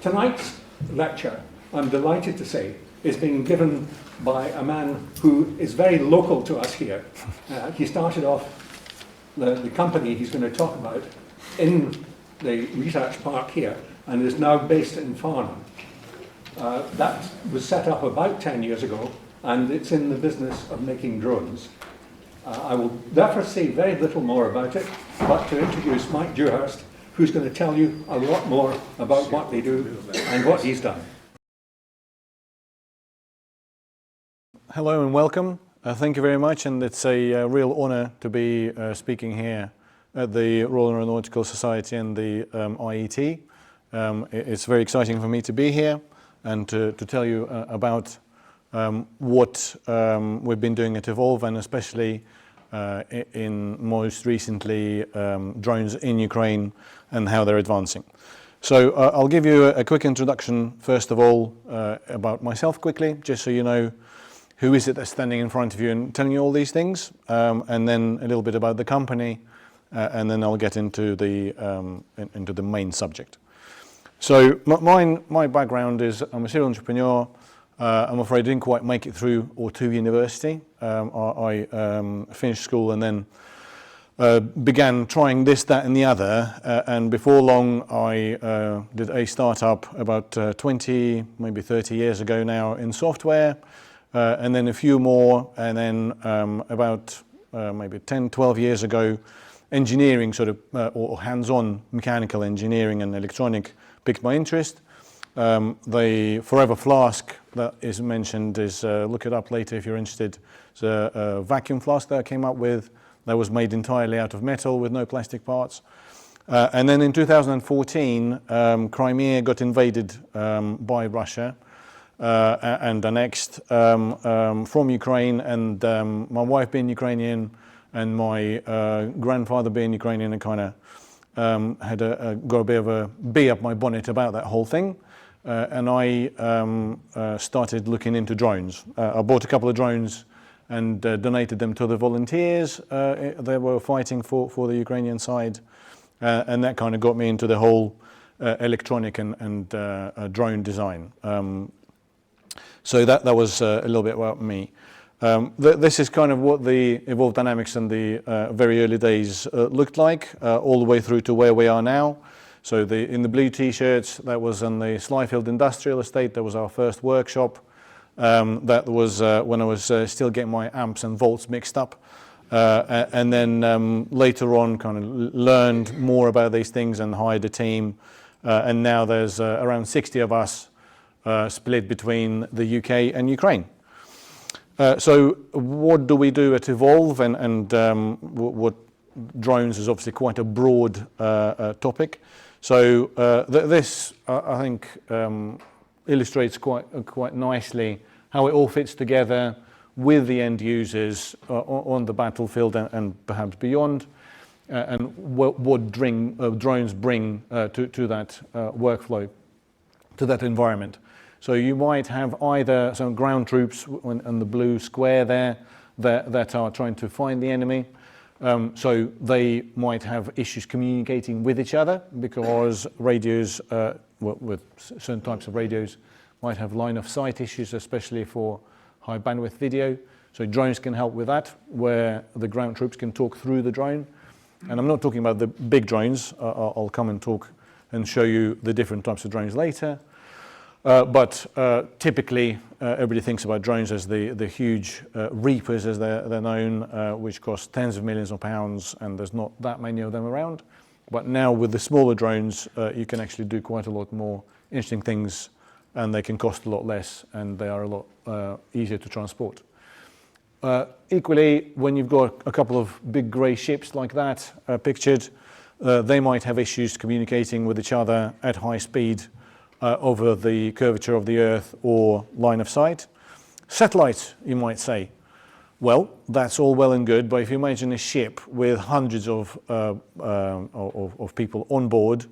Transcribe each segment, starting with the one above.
Tonight's lecture, I'm delighted to say, is being given by a man who is very local to us here. He started off the company he's going to talk about in the research park here and is now based in Farnham. That was set up about 10 years ago, and it's in the business of making drones. I will therefore say very little more about it, but to introduce Mike Dewhurst, who's going to tell you a lot more about what they do and what he's done. Hello and welcome. Thank you very much, and it's a real honour to be speaking here at the Royal Aeronautical Society and the IET. It's very exciting for me to be here and to tell you about what we've been doing at Evolve, and especially in most recently drones in Ukraine and how they're advancing. So I'll give you a quick introduction first of all about myself quickly, just so you know who is it that's standing in front of you and telling you all these things, and then a little bit about the company, and then I'll get into the main subject. So my background is I'm a serial entrepreneur. I'm afraid I didn't quite make it through or to university. I finished school and then began trying this, that and the other, and before long I did a startup about 20, maybe 30 years ago now in software, and then a few more, and then about maybe 10, 12 years ago engineering sort of, or hands-on mechanical engineering and electronic piqued my interest. The Forever Flask that is mentioned is, look it up later if you're interested. It's a vacuum flask that I came up with that was made entirely out of metal with no plastic parts. And then in 2014, Crimea got invaded by Russia and annexed from Ukraine, and my wife being Ukrainian and my grandfather being Ukrainian, I kind of got a bit of a bee up my bonnet about that whole thing. And I started looking into drones. I bought a couple of drones and donated them to the volunteers. They were fighting for the Ukrainian side, and that kind of got me into the whole electronic and drone design. So that was a little bit about me. This is kind of what the Evolve Dynamics in the very early days looked like, all the way through to where we are now. So in the blue t-shirts, that was on the Slyfield Industrial Estate. That was our first workshop. That was when I was still getting my amps and volts mixed up. And then later on kind of learned more about these things and hired a team. And now there's around 60 of us split between the UK and Ukraine. So what do we do at Evolve, and what drones is obviously quite a broad topic. So this, I think, illustrates quite nicely how it all fits together with the end users on the battlefield and perhaps beyond, and what drones bring to that workflow, to that environment. So you might have either some ground troops on the blue square there that are trying to find the enemy. So they might have issues communicating with each other because radios, with certain types of radios, might have line of sight issues, especially for high bandwidth video. So drones can help with that, where the ground troops can talk through the drone. And I'm not talking about the big drones. I'll come and talk and show you the different types of drones later. But typically, everybody thinks about drones as the huge reapers, as they're known, which cost tens of millions of pounds, and there's not that many of them around. But now with the smaller drones, you can actually do quite a lot more interesting things, and they can cost a lot less, and they are a lot easier to transport. Equally, when you've got a couple of big grey ships like that pictured, they might have issues communicating with each other at high speed over the curvature of the Earth or line of sight. Satellites, you might say. Well, that's all well and good, but if you imagine a ship with hundreds of people on board,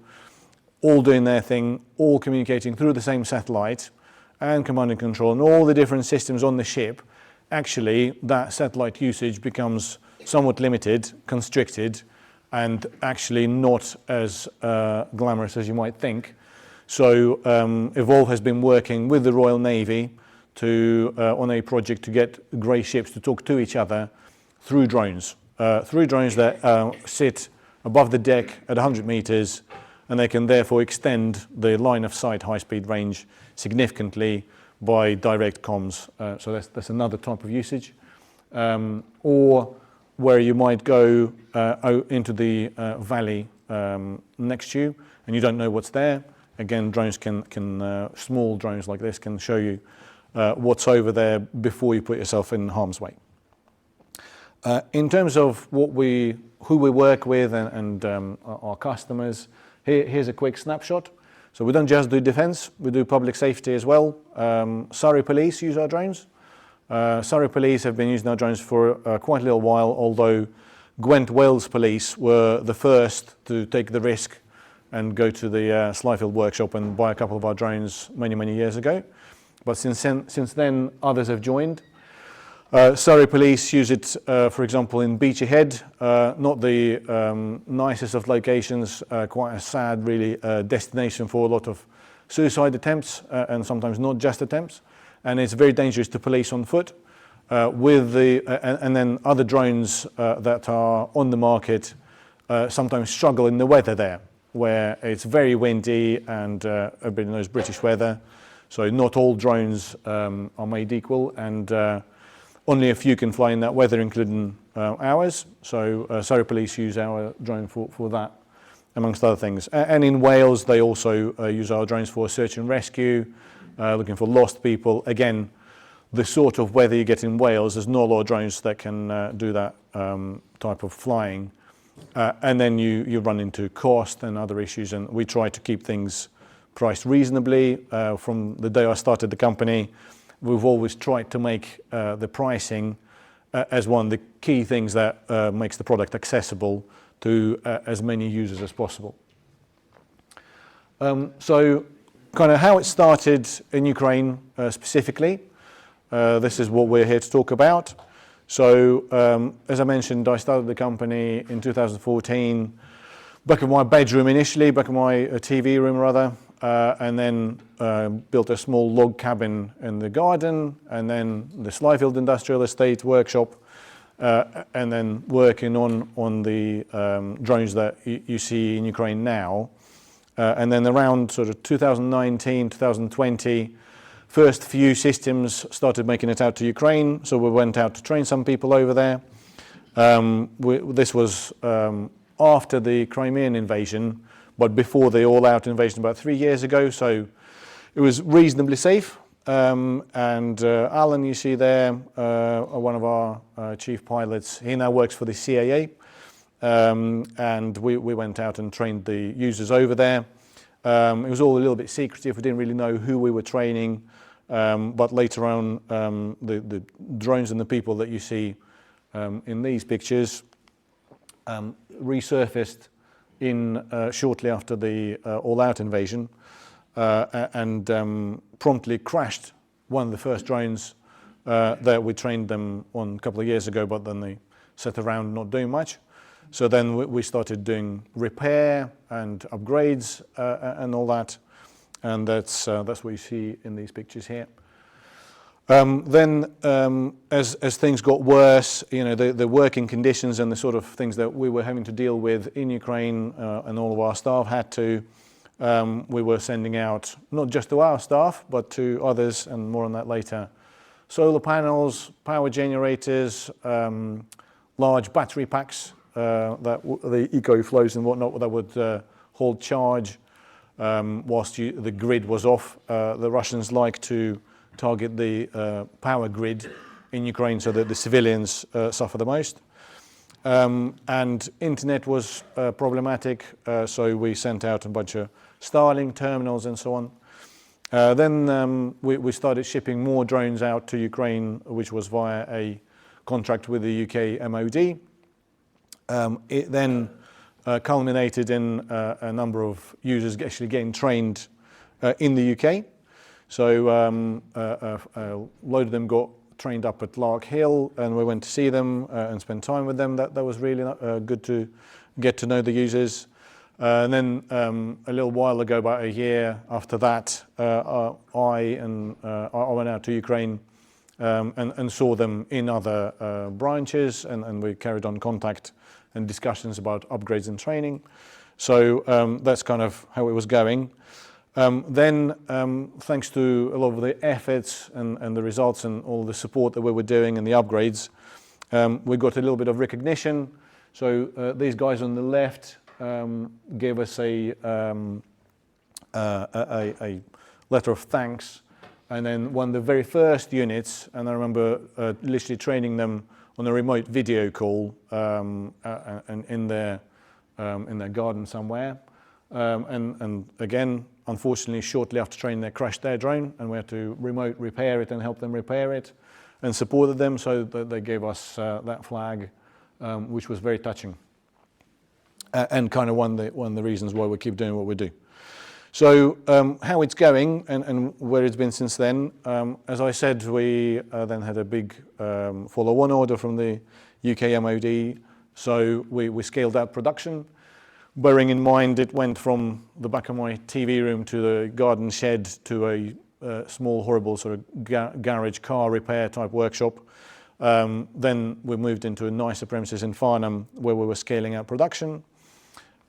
all doing their thing, all communicating through the same satellite, and command and control, and all the different systems on the ship, actually that satellite usage becomes somewhat limited, constricted, and actually not as glamorous as you might think. So Evolve has been working with the Royal Navy on a project to get grey ships to talk to each other through drones that sit above the deck at 100 meters, and they can therefore extend the line of sight high-speed range significantly by direct comms. So that's another type of usage. Or where you might go into the valley next to you and you don't know what's there. Again, drones small drones like this can show you what's over there before you put yourself in harm's way. In terms of who we work with and our customers, here's a quick snapshot. So we don't just do defense, we do public safety as well. Surrey Police use our drones. Surrey Police have been using our drones for quite a little while, although Gwent Wales Police were the first to take the risk and go to the Slyfield workshop and buy a couple of our drones many years ago. But since then, others have joined. Surrey Police use it, for example, in Beachy Head, not the nicest of locations, quite a sad, really, destination for a lot of suicide attempts and sometimes not just attempts. And it's very dangerous to police on foot. And then other drones that are on the market sometimes struggle in the weather there, where it's very windy and everybody knows British weather. So not all drones are made equal, and only a few can fly in that weather, including ours. So Surrey Police use our drone for that, amongst other things. And in Wales, they also use our drones for search and rescue, looking for lost people. Again, the sort of weather you get in Wales, there's not a lot of drones that can do that type of flying. And then you run into cost and other issues, and we try to keep things priced reasonably. From the day I started the company, we've always tried to make the pricing as one of the key things that makes the product accessible to as many users as possible. So kind of how it started in Ukraine specifically, this is what we're here to talk about. So as I mentioned, I started the company in 2014, back in my bedroom initially, back in my TV room rather, and then built a small log cabin in the garden, and then the Slyfield Industrial Estate workshop, and then working on the drones that you see in Ukraine now. And then around sort of 2019, 2020, first few systems started making it out to Ukraine, so we went out to train some people over there. This was after the Crimean invasion, but before the all-out invasion about 3 years ago, so it was reasonably safe. And Alan, you see there, one of our chief pilots, he now works for the CIA. And we went out and trained the users over there. It was all a little bit secretive. We didn't really know who we were training. But later on, the drones and the people that you see in these pictures resurfaced shortly after the all-out invasion and promptly crashed one of the first drones that we trained them on a couple of years ago, but then they sat around not doing much. So then we started doing repair and upgrades and all that, and that's what you see in these pictures here. Then, as things got worse, the working conditions and the sort of things that we were having to deal with in Ukraine, and all of our staff had to, we were sending out not just to our staff but to others, and more on that later. Solar panels, power generators, large battery packs. That the eco-flows and whatnot that would hold charge whilst the grid was off. The Russians like to target the power grid in Ukraine so that the civilians suffer the most. And internet was problematic, so we sent out a bunch of Starlink terminals and so on. Then we started shipping more drones out to Ukraine, which was via a contract with the UK MOD. It then culminated in a number of users actually getting trained in the UK. So a load of them got trained up at Lark Hill, and we went to see them and spend time with them. That was really good to get to know the users. And then a little while ago, about a year after that, I went out to Ukraine and saw them in other branches, and we carried on contact and discussions about upgrades and training. So that's kind of how it was going. Then, thanks to a lot of the efforts and the results and all the support that we were doing and the upgrades, we got a little bit of recognition. So these guys on the left gave us a letter of thanks, and then one of the very first units, and I remember literally training them on a remote video call and in their garden somewhere. And again, unfortunately, shortly after training, they crashed their drone, and we had to remote repair it and help them repair it, and supported them. So that they gave us that flag, which was very touching, and kind of one of the reasons why we keep doing what we do. So how it's going and where it's been since then. As I said, we then had a big follow-on order from the UK MOD. So we scaled out production, bearing in mind it went from the back of my TV room to the garden shed to a small, horrible sort of garage car repair type workshop. Then we moved into a nicer premises in Farnham where we were scaling out production.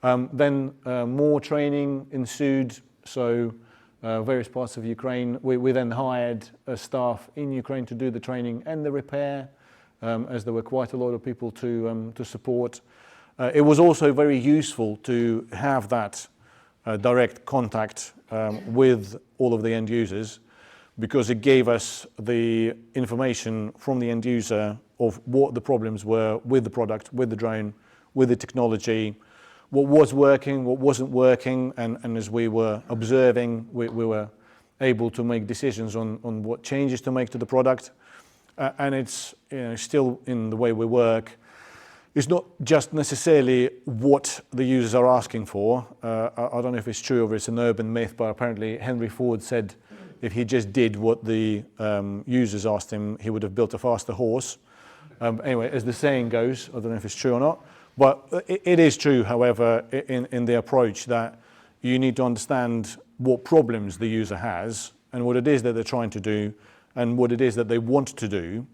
Then more training ensued, so various parts of Ukraine. We then hired staff in Ukraine to do the training and the repair, as there were quite a lot of people to support. It was also very useful to have that direct contact with all of the end users, because it gave us the information from the end user of what the problems were with the product, with the drone, with the technology, what was working, what wasn't working, and as we were observing, we were able to make decisions on what changes to make to the product. And it's still in the way we work. It's not just necessarily what the users are asking for. I don't know if it's true or it's an urban myth, but apparently Henry Ford said if he just did what the users asked him, he would have built a faster horse. Anyway, as the saying goes, I don't know if it's true or not, but it is true, however, in the approach that you need to understand what problems the user has and what it is that they're trying to do and what it is that they want to do.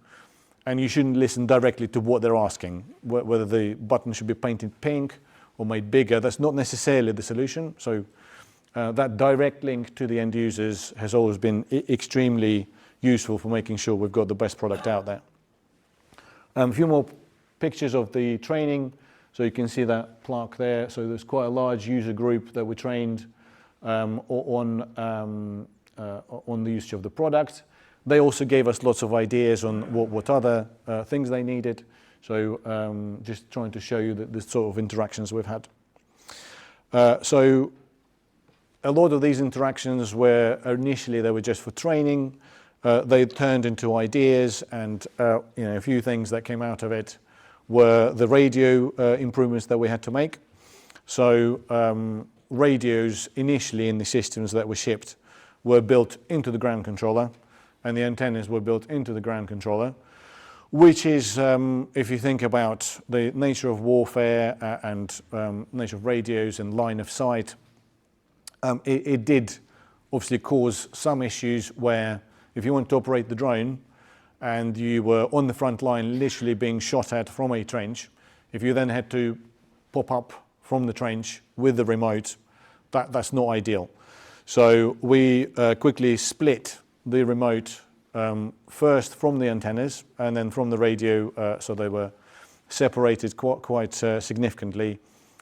And you shouldn't listen directly to what they're asking, whether the button should be painted pink or made bigger. That's not necessarily the solution. So that direct link to the end users has always been extremely useful for making sure we've got the best product out there. A few more pictures of the training. So you can see that plaque there. So there's quite a large user group that we trained on the usage of the product. They also gave us lots of ideas on what other things they needed. So just trying to show you the sort of interactions we've had. So a lot of these interactions were initially they were just for training. They turned into ideas, and a few things that came out of it were the radio improvements that we had to make. So radios initially in the systems that were shipped were built into the ground controller, and the antennas were built into the ground controller, which is, if you think about the nature of warfare and nature of radios and line of sight, it did obviously cause some issues where if you want to operate the drone and you were on the front line literally being shot at from a trench, if you then had to pop up from the trench with the remote, that's not ideal. So we quickly split the remote first from the antennas and then from the radio, so they were separated quite significantly,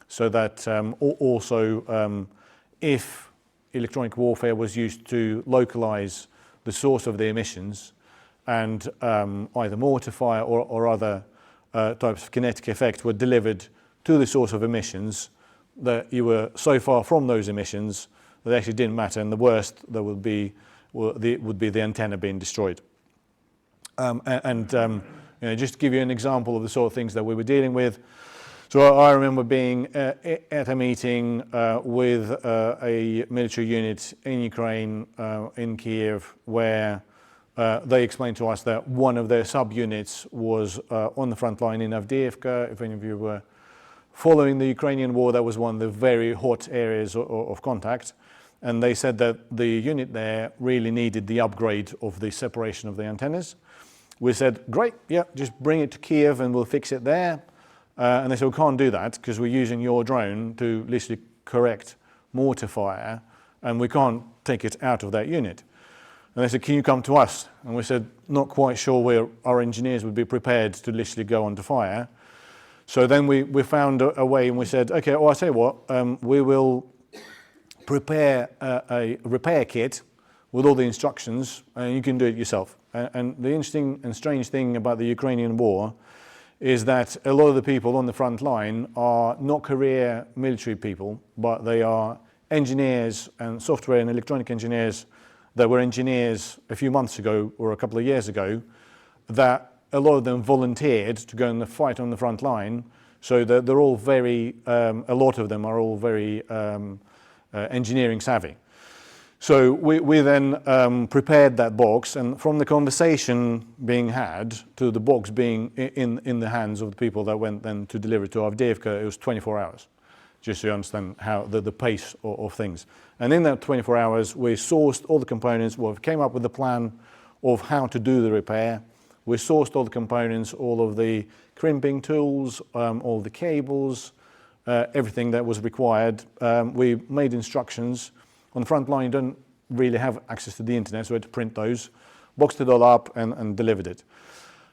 so that also if electronic warfare was used to localize the source of the emissions and either mortar fire or other types of kinetic effect were delivered to the source of emissions, that you were so far from those emissions that it actually didn't matter, and the worst that would be the antenna being destroyed. Just to give you an example of the sort of things that we were dealing with. So I remember being at a meeting with a military unit in Ukraine, in Kiev, where they explained to us that one of their subunits was on the front line in Avdiivka. If any of you were following the Ukrainian war, that was one of the very hot areas of contact. And they said that the unit there really needed the upgrade of the separation of the antennas. We said, great, yeah, just bring it to Kiev and we'll fix it there. And they said, we can't do that because we're using your drone to literally correct mortar fire and we can't take it out of that unit. And they said, can you come to us? And we said, not quite sure where our engineers would be prepared to literally go onto fire. So then we found a way and we said, okay, well, I'll tell you what, we will prepare a repair kit with all the instructions and you can do it yourself. And the interesting and strange thing about the Ukrainian war is that a lot of the people on the front line are not career military people, but they are engineers and software and electronic engineers that were engineers a few months ago or a couple of years ago, that a lot of them volunteered to go and fight on the front line. So they're all very, a lot of them are all very engineering savvy. So we then prepared that box, and from the conversation being had to the box being in the hands of the people that went then to deliver it to Avdiivka, it was 24 hours, just so you understand how the pace of things. And in that 24 hours, we sourced all the components, we came up with a plan of how to do the repair. We sourced all the components, all of the crimping tools, all the cables, everything that was required. We made instructions. On the front line, you don't really have access to the internet, so we had to print those, boxed it all up and delivered it.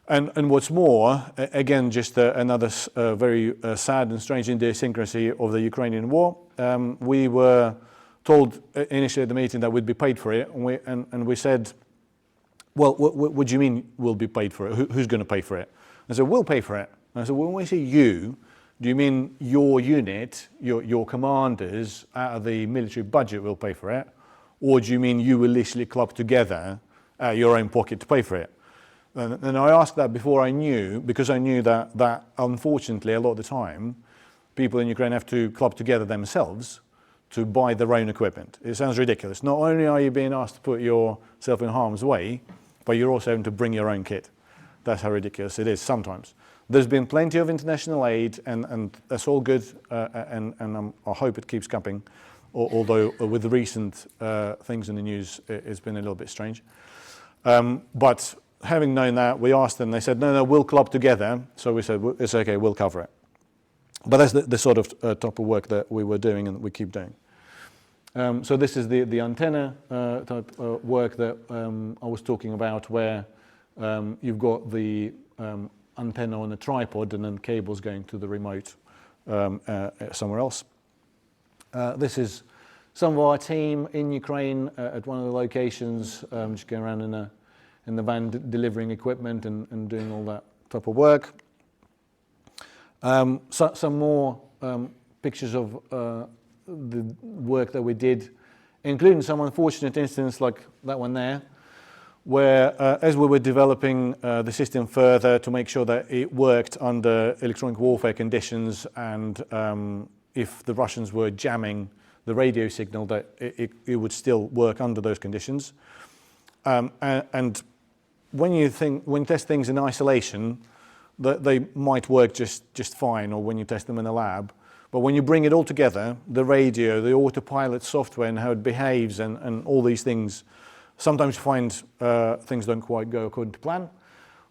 And what's more, again, just another very sad and strange idiosyncrasy of the Ukrainian war. We were told initially at the meeting that we'd be paid for it, and we said, well, what do you mean we'll be paid for it? Who's going to pay for it? I said, we'll pay for it. And I said, well, when we say you, do you mean your unit, your commanders out of the military budget will pay for it? Or do you mean you will literally club together out of your own pocket to pay for it? And I asked that before I knew, because I knew that unfortunately a lot of the time, people in Ukraine have to club together themselves to buy their own equipment. It sounds ridiculous. Not only are you being asked to put yourself in harm's way, but you're also having to bring your own kit. That's how ridiculous it is sometimes. There's been plenty of international aid, and that's all good, and I hope it keeps coming, although with the recent things in the news, it's been a little bit strange. But having known that, we asked them, they said, no, we'll club together. So we said, well, it's okay, we'll cover it. But that's the sort of type of work that we were doing and we keep doing. So this is the antenna type work that I was talking about, where you've got the antenna on a tripod and then cables going to the remote somewhere else. This is some of our team in Ukraine at one of the locations, just going around in the van delivering equipment and doing all that type of work. Some more pictures of the work that we did, including some unfortunate incidents like that one there, where as we were developing the system further to make sure that it worked under electronic warfare conditions, and if the Russians were jamming the radio signal, that it would still work under those conditions. And when you test things in isolation, they might work just fine, or when you test them in a lab. But when you bring it all together, the radio, the autopilot software and how it behaves and all these things, sometimes you find things don't quite go according to plan.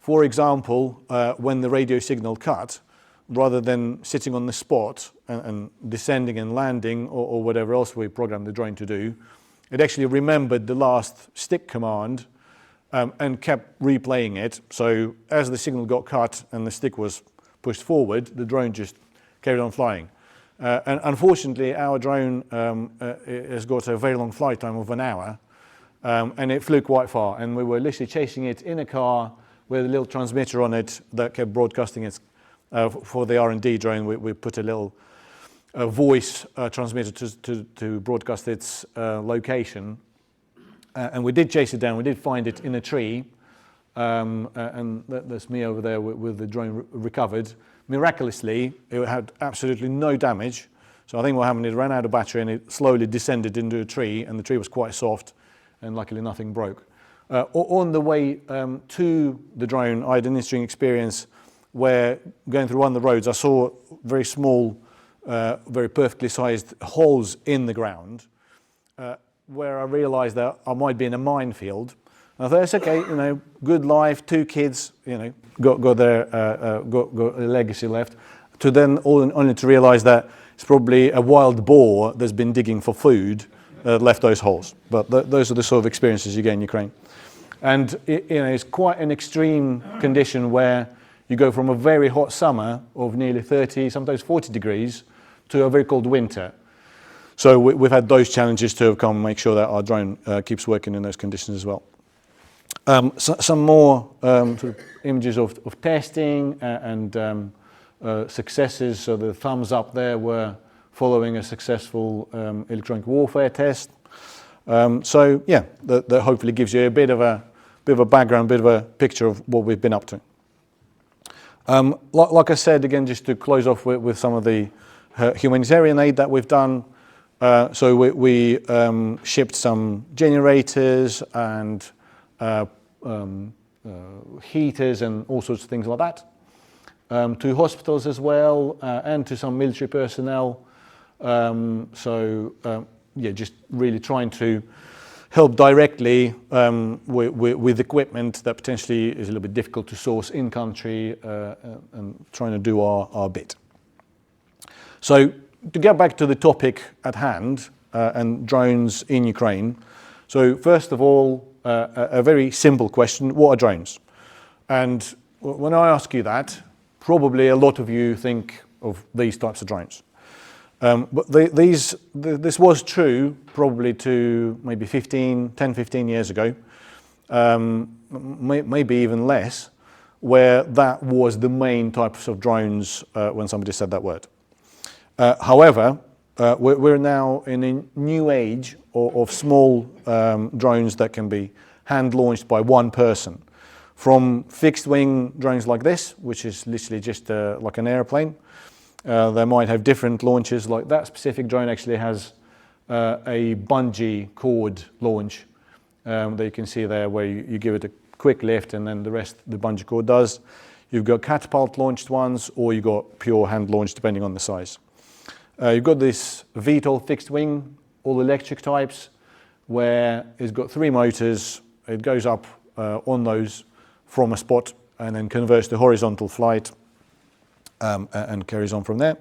For example, when the radio signal cut, rather than sitting on the spot and descending and landing or whatever else we programmed the drone to do, it actually remembered the last stick command and kept replaying it. So as the signal got cut and the stick was pushed forward, the drone just carried on flying. And unfortunately, our drone has got a very long flight time of an hour, and it flew quite far. And we were literally chasing it in a car with a little transmitter on it that kept broadcasting it. For the R&D drone, we put a little voice transmitter to broadcast its location. And we did chase it down. We did find it in a tree. And that's me over there with the drone recovered. Miraculously, it had absolutely no damage. So I think what happened, it ran out of battery and it slowly descended into a tree, and the tree was quite soft, and luckily nothing broke. On the way to the drone, I had an interesting experience where going through one of the roads, I saw a very small very perfectly sized holes in the ground, where I realised that I might be in a minefield. I thought, it's okay, you know, good life, 2 kids, you know, got a legacy left. To then only to realise that it's probably a wild boar that's been digging for food left those holes. But those are the sort of experiences you get in Ukraine. And you know, it's quite an extreme condition where you go from a very hot summer of nearly 30, sometimes 40 degrees, to a very cold winter. So we've had those challenges to overcome and make sure that our drone keeps working in those conditions as well. Some more sort of images of testing and successes. So the thumbs up there were following a successful electronic warfare test. So yeah, that hopefully gives you a bit of a background, bit of a picture of what we've been up to. Like I said, again, just to close off with some of the humanitarian aid that we've done. So we shipped some generators and heaters and all sorts of things like that to hospitals as well, and to some military personnel. Yeah, just really trying to help directly with equipment that potentially is a little bit difficult to source in country, and trying to do our bit. So to get back to the topic at hand, and drones in Ukraine. So first of all, a very simple question: what are drones? And when I ask you that, probably a lot of you think of these types of drones. But this was true probably to maybe 10, 15 years ago, maybe even less, where that was the main types of drones when somebody said that word. However, we're now in a new age of small drones that can be hand-launched by one person. From fixed-wing drones like this, which is literally just like an airplane. They might have different launches. Like that specific drone actually has a bungee cord launch that you can see there, where you give it a quick lift and then the rest the bungee cord does. You've got catapult launched ones, or you've got pure hand launched depending on the size. You've got this VTOL fixed wing, all electric types, where it's got 3 motors. It goes up on those from a spot and then converts to horizontal flight and carries on from there.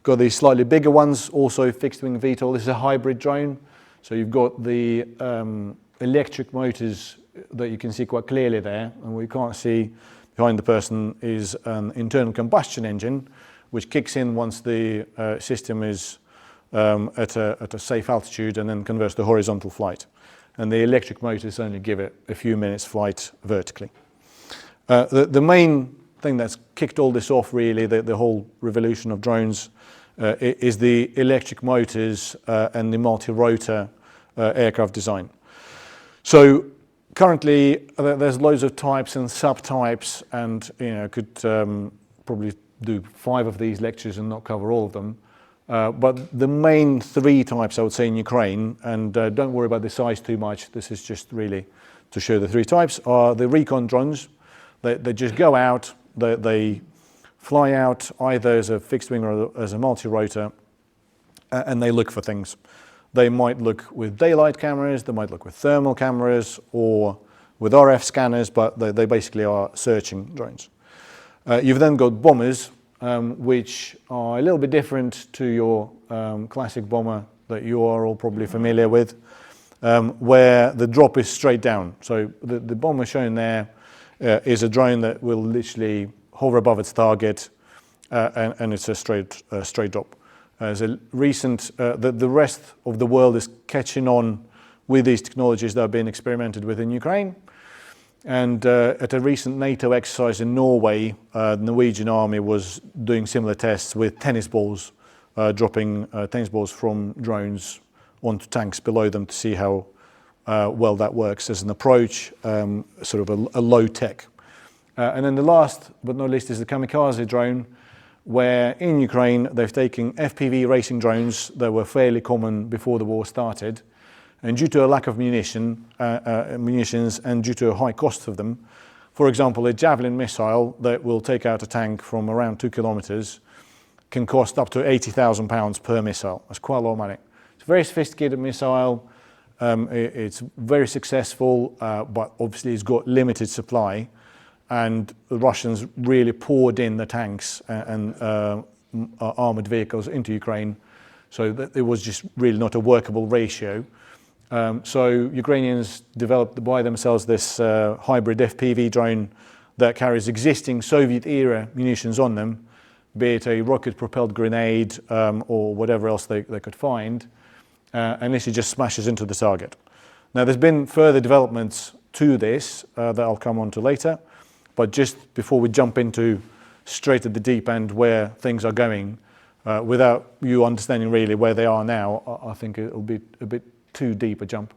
Got these slightly bigger ones, also fixed wing VTOL. This is a hybrid drone. So you've got the electric motors that you can see quite clearly there, and we can't see behind the person is an internal combustion engine, which kicks in once the system is at a safe altitude and then converts to horizontal flight. And the electric motors only give it a few minutes flight vertically. The main thing that's kicked all this off, really, the whole revolution of drones, is the electric motors and the multi-rotor aircraft design. So currently there's loads of types and subtypes, and could probably do 5 of these lectures and not cover all of them. But the main 3 types, I would say, in Ukraine, and don't worry about the size too much, this is just really to show the 3 types, are the recon drones. They just go out, they fly out either as a fixed wing or as a multi-rotor, and they look for things. They might look with daylight cameras, they might look with thermal cameras, or with RF scanners, but they basically are searching drones. You've then got bombers, which are a little bit different to your classic bomber that you are all probably familiar with, where the drop is straight down. So the bomber shown there is a drone that will literally hover above its target, and it's a straight drop. As a recent, the rest of the world is catching on with these technologies that are being experimented with in Ukraine. And at a recent NATO exercise in Norway, the Norwegian army was doing similar tests with tennis balls, dropping tennis balls from drones onto tanks below them to see how well that works as an approach, sort of a low tech. And then the last but not least is the kamikaze drone, where in Ukraine they've taken FPV racing drones that were fairly common before the war started. And due to a lack of munitions and due to a high cost of them, for example, a Javelin missile that will take out a tank from around 2 kilometers can cost up to £80,000 per missile. That's quite a lot of money. It's a very sophisticated missile. It's very successful, but obviously it's got limited supply. And the Russians really poured in the tanks and armored vehicles into Ukraine, so that it was just really not a workable ratio. So Ukrainians developed by themselves this hybrid FPV drone that carries existing Soviet-era munitions on them, be it a rocket-propelled grenade or whatever else they could find, and this just smashes into the target. Now, there's been further developments to this that I'll come on to later, but just before we jump into straight at the deep end where things are going, without you understanding really where they are now, I think it'll be a bit too deep a jump.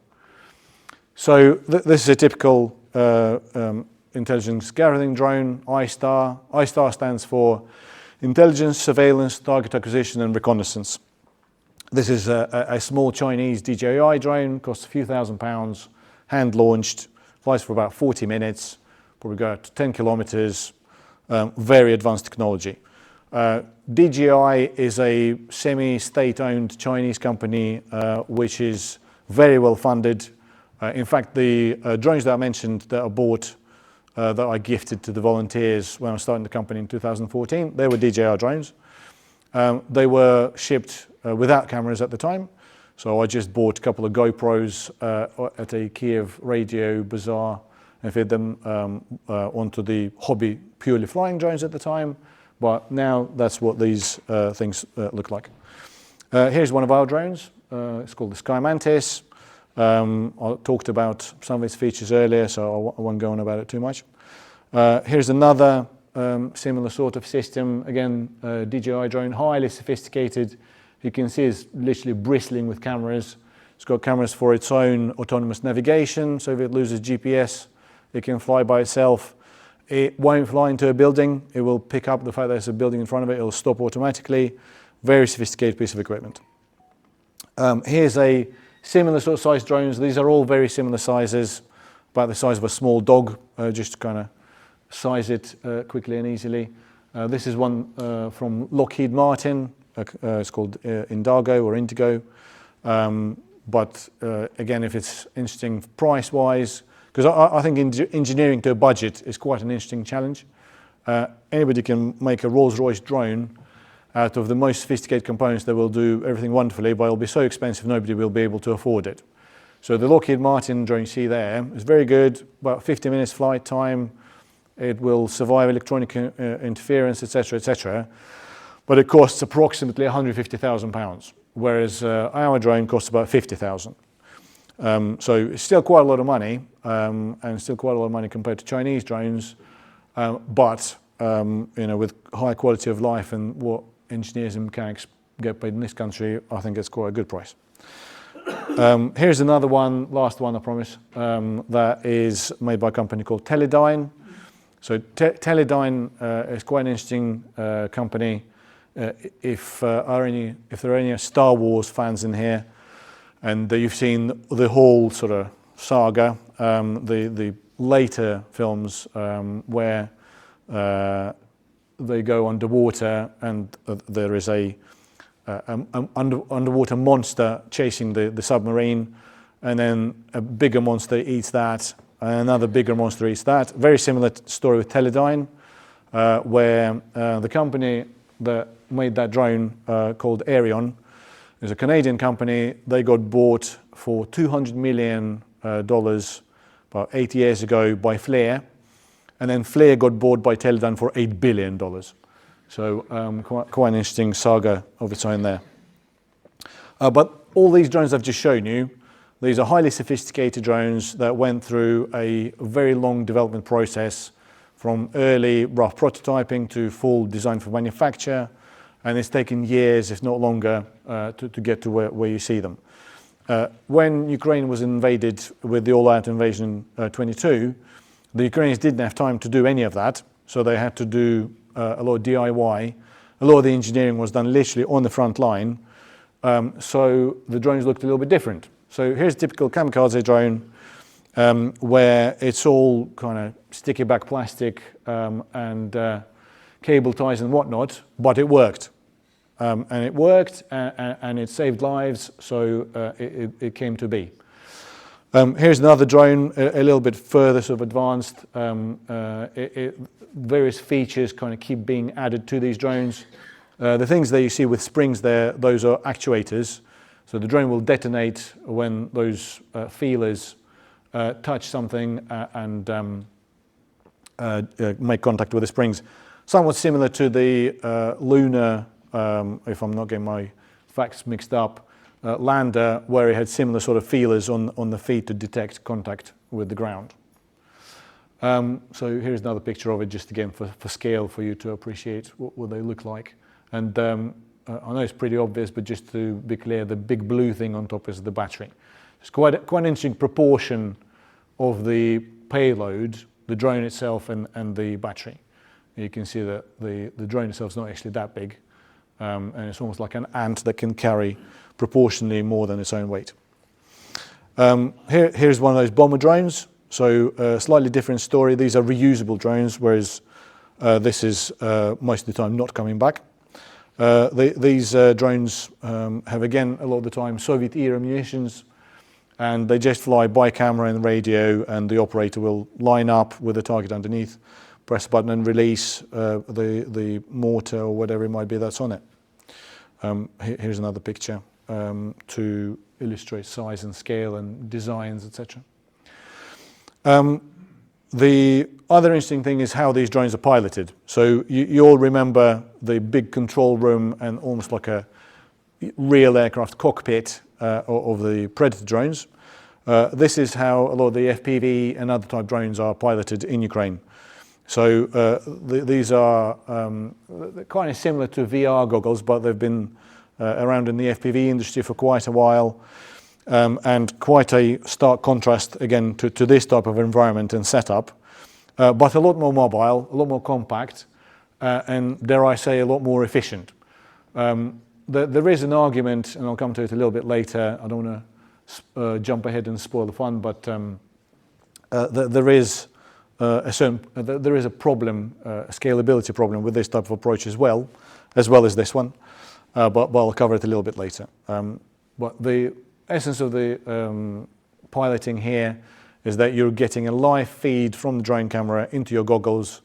So this is a typical intelligence gathering drone, ISTAR. ISTAR stands for Intelligence, Surveillance, Target Acquisition and Reconnaissance. This is a small Chinese DJI drone, costs a few £1,000s, hand-launched, flies for about 40 minutes, probably go out to 10 kilometers, very advanced technology. DJI is a semi-state-owned Chinese company which is very well funded. In fact, the drones that I mentioned that I bought, that I gifted to the volunteers when I was starting the company in 2014, they were DJI drones. They were shipped without cameras at the time, so I just bought a couple of GoPros at a Kiev radio bazaar and fit them onto the hobby purely flying drones at the time, but now that's what these things look like. Here's one of our drones. It's called the Sky Mantis. I talked about some of its features earlier, so I won't go on about it too much. Here's another similar sort of system. Again, DJI drone, highly sophisticated. You can see it's literally bristling with cameras. It's got cameras for its own autonomous navigation, so if it loses GPS, it can fly by itself. It won't fly into a building. It will pick up the fact that there's a building in front of it. It'll stop automatically. Very sophisticated piece of equipment. Here's a similar sort of size drones. These are all very similar sizes, about the size of a small dog, just to kind of size it quickly and easily. This is one from Lockheed Martin. It's called Indigo. But again, if it's interesting price-wise, because I think engineering to a budget is quite an interesting challenge. Anybody can make a Rolls-Royce drone out of the most sophisticated components that will do everything wonderfully, but it'll be so expensive nobody will be able to afford it. So the Lockheed Martin drone you see there is very good, about 50 minutes flight time. It will survive electronic interference, etc., etc. But it costs approximately £150,000, whereas our drone costs about £50,000. So it's still quite a lot of money, and still quite a lot of money compared to Chinese drones, but with high quality of life and what engineers and mechanics get paid in this country, I think it's quite a good price. Here's another one, last one I promise, that is made by a company called Teledyne. So Teledyne is quite an interesting company. If there are any Star Wars fans in here, and you've seen the whole sort of saga, the later films where they go underwater and there is a underwater monster chasing the submarine, and then a bigger monster eats that, and another bigger monster eats that. Very similar story with Teledyne, where the company that made that drone called Aerion is a Canadian company. They got bought for $200 million about 8 years ago by FLIR, and then FLIR got bought by Teledyne for $8 billion. So quite an interesting saga of its own there. But all these drones I've just shown you, these are highly sophisticated drones that went through a very long development process, from early rough prototyping to full design for manufacture, and it's taken years, if not longer, to get to where you see them. When Ukraine was invaded with the all-out invasion in 22, the Ukrainians didn't have time to do any of that, so they had to do a lot of DIY. A lot of the engineering was done literally on the front line, so the drones looked a little bit different. So here's a typical kamikaze drone, where it's all kind of sticky back plastic and cable ties and whatnot, but it worked. And it worked, and it saved lives, so it came to be. Here's another drone, a little bit further sort of advanced. Various features kind of keep being added to these drones. The things that you see with springs there, those are actuators. So the drone will detonate when those feelers touch something and make contact with the springs. Somewhat similar to the lunar, if I'm not getting my facts mixed up, lander, where it had similar sort of feelers on the feet to detect contact with the ground. So here's another picture of it, just again for scale, for you to appreciate what they look like. And I know it's pretty obvious, but just to be clear, the big blue thing on top is the battery. It's quite an interesting proportion of the payload, the drone itself and the battery. You can see that the drone itself is not actually that big, and it's almost like an ant that can carry proportionally more than its own weight. Here's one of those bomber drones. So a slightly different story. These are reusable drones, whereas this is most of the time not coming back. These drones have, again, a lot of the time Soviet-era munitions, and they just fly by camera and radio, and the operator will line up with the target underneath, press a button and release the mortar or whatever it might be that's on it. Here's another picture to illustrate size and scale and designs, etc. The other interesting thing is how these drones are piloted. So you all remember the big control room and almost like a real aircraft cockpit of the Predator drones. This is how a lot of the FPV and other type drones are piloted in Ukraine. So these are kind of similar to VR goggles, but they've been around in the FPV industry for quite a while. And quite a stark contrast, again, to this type of environment and setup, but a lot more mobile, a lot more compact, and dare I say, a lot more efficient. There is an argument, and I'll come to it a little bit later. I don't want to jump ahead and spoil the fun, but there is a problem, a scalability problem with this type of approach as well as this one. But I'll cover it a little bit later. But the essence of the piloting here is that you're getting a live feed from the drone camera into your goggles.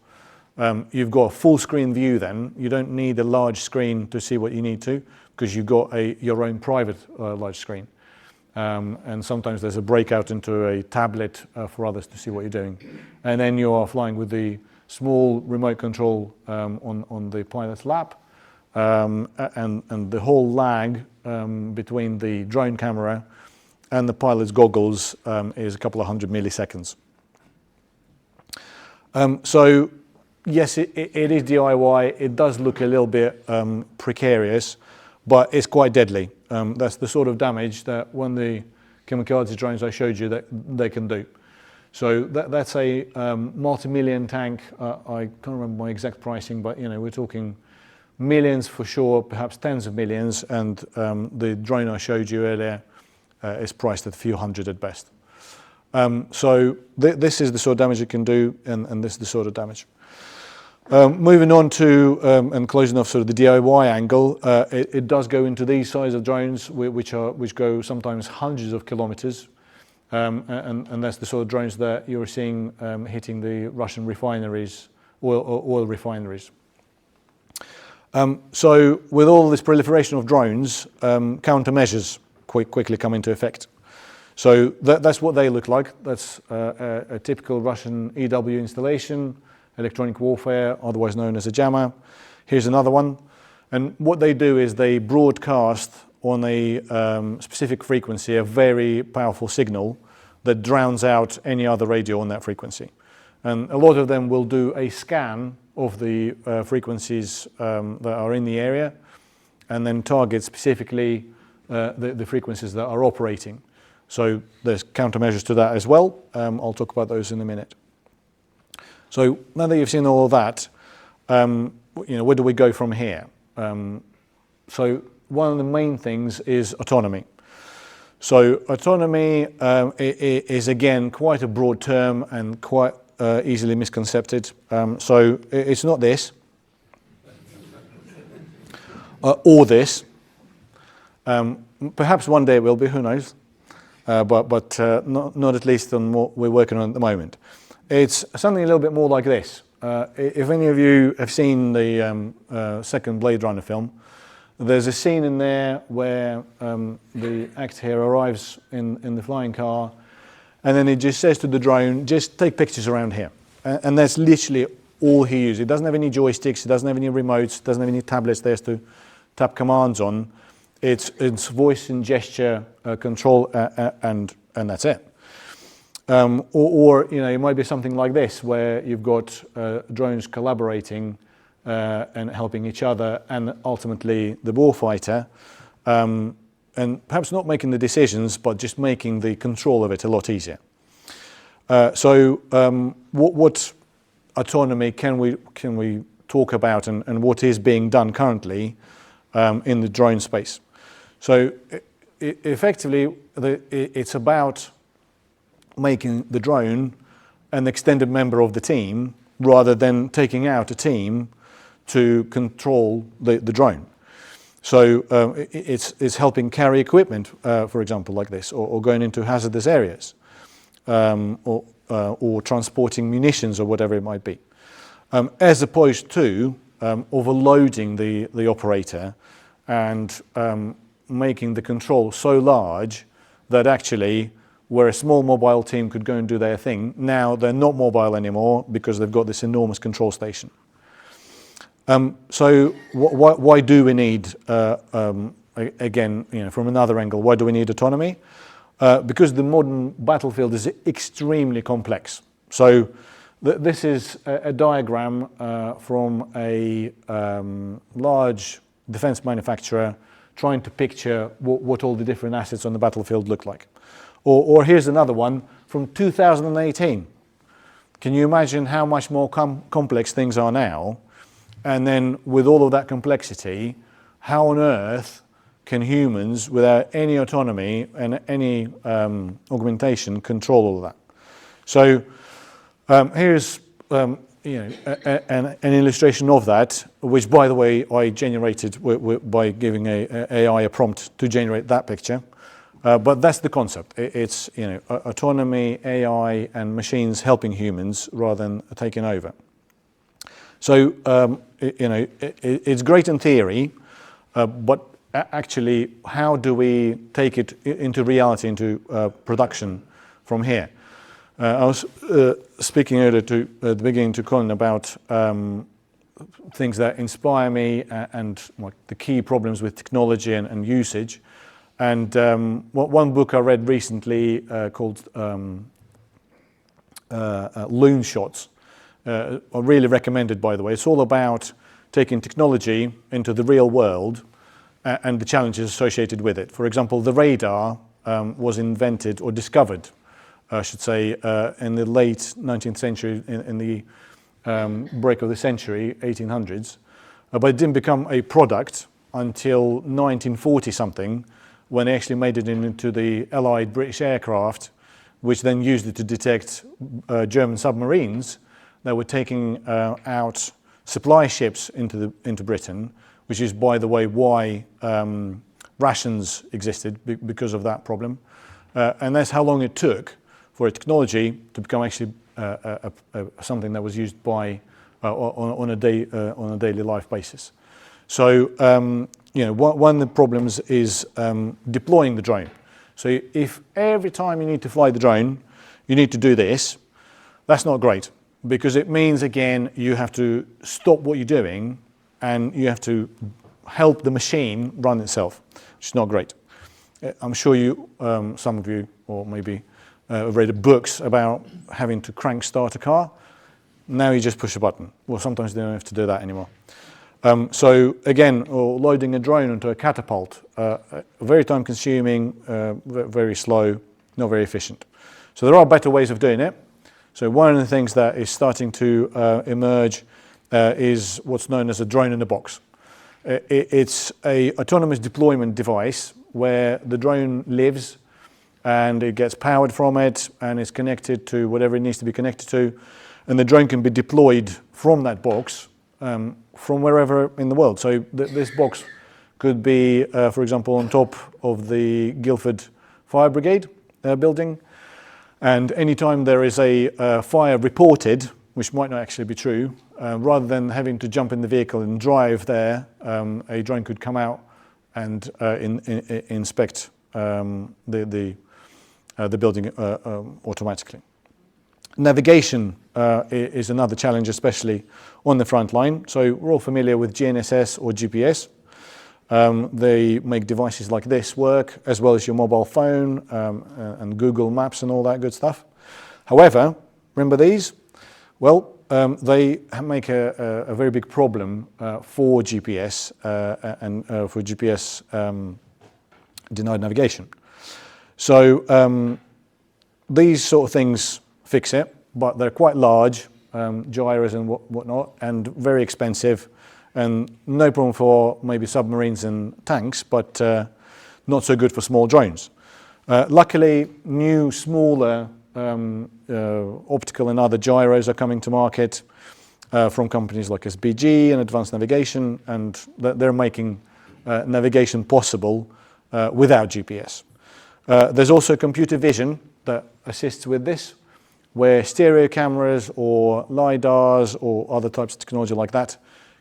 You've got a full screen view then. You don't need a large screen to see what you need to, because you've got your own private large screen. And sometimes there's a breakout into a tablet for others to see what you're doing. And then you are flying with the small remote control on the pilot's lap. And the whole lag between the drone camera and the pilot's goggles is a couple of 100 milliseconds. So yes, it is DIY. It does look a little bit precarious, but it's quite deadly. That's the sort of damage that when the kamikaze drones I showed you that they can do. So that's a multi-million tank. I can't remember my exact pricing, but we're talking millions for sure, perhaps tens of millions, and the drone I showed you earlier is priced at a few hundred at best. So this is the sort of damage it can do, and this is the sort of damage. Moving on to, and closing off sort of the DIY angle, it does go into these size of drones, which go sometimes hundreds of kilometers, and that's the sort of drones that you're seeing hitting the Russian refineries, oil refineries. So with all this proliferation of drones, countermeasures quickly come into effect. So that's what they look like. That's a typical Russian EW installation, electronic warfare, otherwise known as a jammer. Here's another one. And what they do is they broadcast on a specific frequency a very powerful signal that drowns out any other radio on that frequency. And a lot of them will do a scan of the frequencies that are in the area, and then target specifically the frequencies that are operating. So there's countermeasures to that as well. I'll talk about those in a minute. So now that you've seen all of that, where do we go from here? So one of the main things is autonomy. So autonomy is again quite a broad term and quite easily misconcepted. So it's not this. or this. Perhaps one day it will be, who knows, but not at least on what we're working on at the moment. It's something a little bit more like this. If any of you have seen the second Blade Runner film, there's a scene in there where the actor here arrives in the flying car, and then he just says to the drone, just take pictures around here. And that's literally all he uses. He doesn't have any joysticks, he doesn't have any remotes, doesn't have any tablets there's to tap commands on. It's voice and gesture control, and that's it. Or it might be something like this, where you've got drones collaborating and helping each other, and ultimately the warfighter, and perhaps not making the decisions, but just making the control of it a lot easier. What autonomy can we talk about, and what is being done currently in the drone space? So effectively, it's about making the drone an extended member of the team, rather than taking out a team to control the drone. So it's helping carry equipment, for example, like this, or going into hazardous areas, or transporting munitions or whatever it might be, as opposed to overloading the operator and making the control so large that actually, where a small mobile team could go and do their thing, now they're not mobile anymore because they've got this enormous control station. So why do we need, again, from another angle, why do we need autonomy? Because the modern battlefield is extremely complex. So this is a diagram from a large defense manufacturer trying to picture what all the different assets on the battlefield look like. Or here's another one from 2018. Can you imagine how much more complex things are now? And then with all of that complexity, how on earth can humans, without any autonomy and any augmentation, control all of that? So here's an illustration of that, which, by the way, I generated by giving AI a prompt to generate that picture. But that's the concept. It's autonomy, AI, and machines helping humans rather than taking over. So it's great in theory, but actually, how do we take it into reality, into production from here? I was speaking earlier at the beginning to Colin about things that inspire me and the key problems with technology and usage. And one book I read recently called Loon Shots, I really recommend it, by the way. It's all about taking technology into the real world and the challenges associated with it. For example, the radar was invented or discovered, I should say, in the late 19th century, in the break of the century, 1800s. But it didn't become a product until 1940 something, when they actually made it into the Allied British aircraft, which then used it to detect German submarines that were taking out supply ships into Britain, which is, by the way, why rations existed, because of that problem. And that's how long it took for a technology to become actually something that was used by on a daily life basis. So one of the problems is deploying the drone. So if every time you need to fly the drone, you need to do this, that's not great, because it means, again, you have to stop what you're doing and you have to help the machine run itself, which is not great. I'm sure you, some of you, or maybe read books about having to crank start a car. Now you just push a button. Well, sometimes they don't have to do that anymore. So again, loading a drone onto a catapult, very time consuming, very slow, not very efficient. So there are better ways of doing it. So one of the things that is starting to emerge is what's known as a drone in a box. It's an autonomous deployment device where the drone lives and it gets powered from it and is connected to whatever it needs to be connected to. And the drone can be deployed from that box from wherever in the world. So this box could be, for example, on top of the Guildford Fire Brigade building. And anytime there is a fire reported, which might not actually be true, rather than having to jump in the vehicle and drive there, a drone could come out and inspect the building automatically. Navigation is another challenge, especially on the front line. So we're all familiar with GNSS or GPS. They make devices like this work, as well as your mobile phone and Google Maps and all that good stuff. However, remember these? Well, they make a very big problem for GPS and for GPS denied navigation. So these sort of things fix it, but they're quite large, gyros and whatnot, and very expensive, and no problem for maybe submarines and tanks, but not so good for small drones. Luckily, new, smaller optical and other gyros are coming to market from companies like SBG and Advanced Navigation, and they're making navigation possible without GPS. There's also computer vision that assists with this, where stereo cameras or LiDARs or other types of technology like that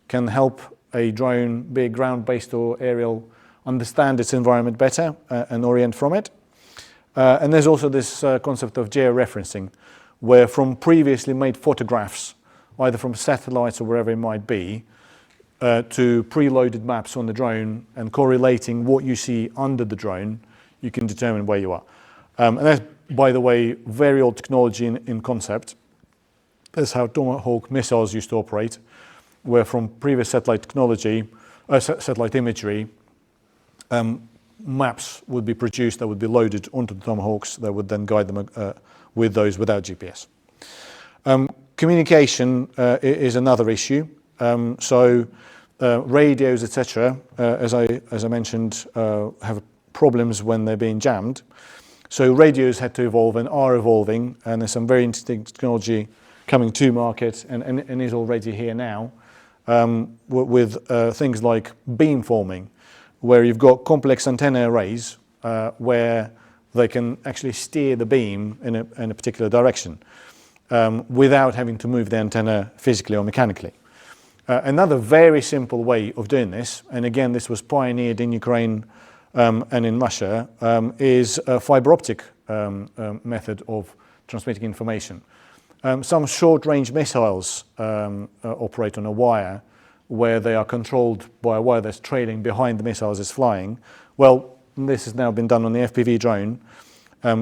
can help a drone, be it ground-based or aerial, understand its environment better and orient from it. And there's also this concept of georeferencing, where from previously made photographs, either from satellites or wherever it might be, to preloaded maps on the drone and correlating what you see under the drone, you can determine where you are. And that's, by the way, very old technology in concept. That's how Tomahawk missiles used to operate, where from previous satellite technology, satellite imagery, maps would be produced that would be loaded onto the Tomahawks that would then guide them with those without GPS. Communication is another issue. Radios, etc., as I mentioned, have problems when they're being jammed. So radios had to evolve and are evolving, and there's some very interesting technology coming to market and is already here now, with things like beamforming, where you've got complex antenna arrays where they can actually steer the beam in a particular direction without having to move the antenna physically or mechanically. Another very simple way of doing this, and again this was pioneered in Ukraine and in Russia, is a fiber optic method of transmitting information. Some short-range missiles operate on a wire where they are controlled by a wire that's trailing behind the missile as it's flying. Well, this has now been done on the FPV drone,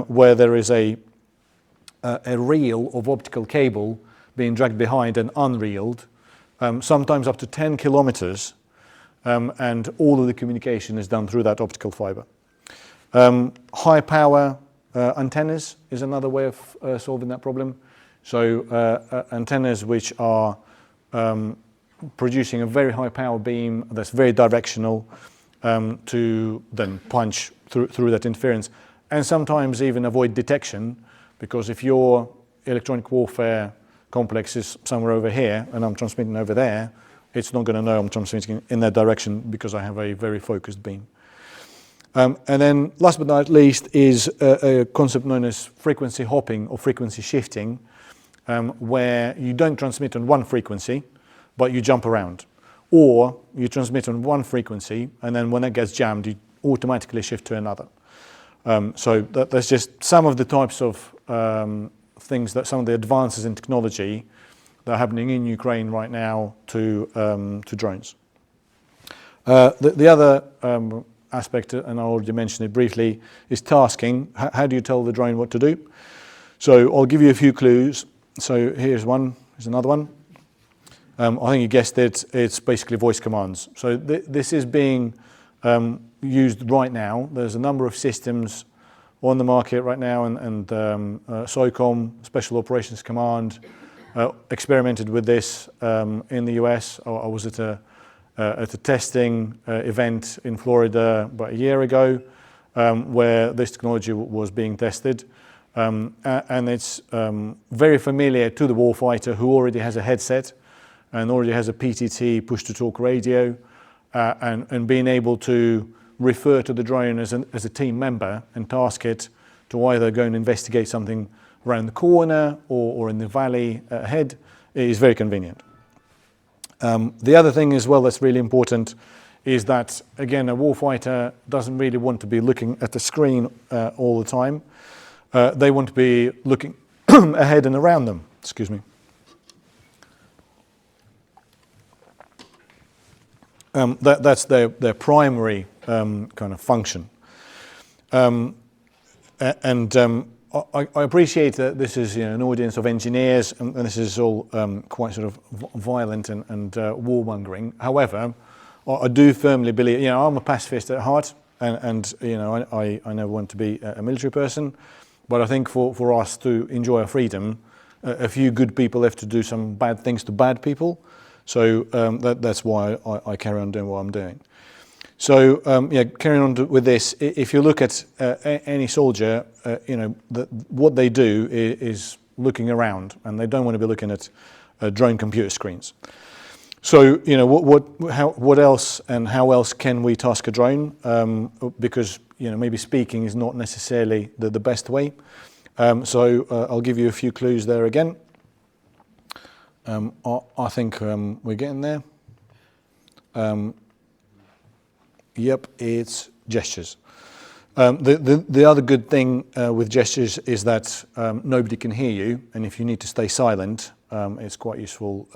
where there is a reel of optical cable being dragged behind and unreeled, sometimes up to 10 kilometers, and all of the communication is done through that optical fiber. High power antennas is another way of solving that problem. So antennas which are producing a very high power beam that's very directional to then punch through that interference, and sometimes even avoid detection, because if your electronic warfare complex is somewhere over here and I'm transmitting over there, it's not going to know I'm transmitting in that direction because I have a very focused beam. And then last but not least is a concept known as frequency hopping or frequency shifting, where you don't transmit on one frequency, but you jump around. Or you transmit on one frequency, and then when it gets jammed, you automatically shift to another. So that's just some of the types of things, that some of the advances in technology that are happening in Ukraine right now to drones. The other aspect, and I already mentioned it briefly, is tasking. How do you tell the drone what to do? So I'll give you a few clues. So here's another one. I think you guessed it, it's basically voice commands. So this is being used right now. There's a number of systems on the market right now, and SOCOM, Special Operations Command, experimented with this in the US. I was at a testing event in Florida about a year ago, where this technology was being tested. And it's very familiar to the warfighter who already has a headset and already has a PTT, push-to-talk radio, and being able to refer to the drone as a team member and task it to either go and investigate something around the corner or in the valley ahead is very convenient. The other thing as well that's really important is that, again, a warfighter doesn't really want to be looking at the screen all the time. They want to be looking ahead and around them. Excuse me. That's their primary kind of function. I appreciate that this is an audience of engineers, and this is all quite sort of violent and warmongering. However, I do firmly believe, I'm a pacifist at heart, and I never want to be a military person, but I think for us to enjoy our freedom, a few good people have to do some bad things to bad people. So that's why I carry on doing what I'm doing. So carrying on with this, if you look at any soldier, what they do is looking around, and they don't want to be looking at drone computer screens. So what else and how else can we task a drone? Because maybe speaking is not necessarily the best way. So I'll give you a few clues there again. I think we're getting there. Yep, it's gestures. The other good thing with gestures is that nobody can hear you, and if you need to stay silent, it's quite useful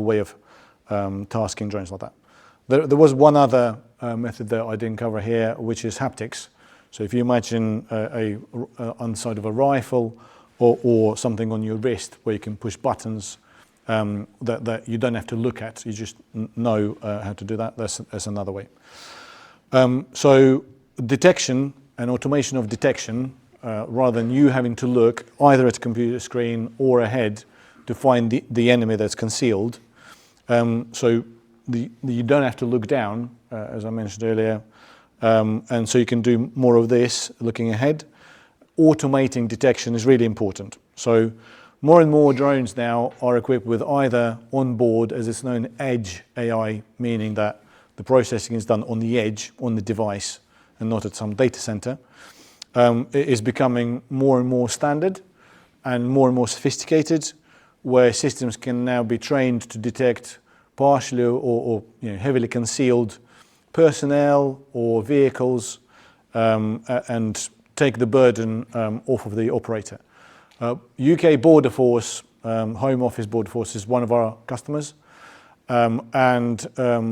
way of tasking drones like that. There was one other method that I didn't cover here, which is haptics. So if you imagine on the side of a rifle or something on your wrist where you can push buttons that you don't have to look at, you just know how to do that. That's another way. So detection and automation of detection, rather than you having to look either at a computer screen or ahead to find the enemy that's concealed. So you don't have to look down, as I mentioned earlier, and so you can do more of this looking ahead. Automating detection is really important. So more and more drones now are equipped with either onboard, as it's known, edge AI, meaning that the processing is done on the edge, on the device, and not at some data center. It is becoming more and more standard and more sophisticated, where systems can now be trained to detect partially or heavily concealed personnel or vehicles, and take the burden off of the operator. UK Border Force, Home Office Border Force, is one of our customers, and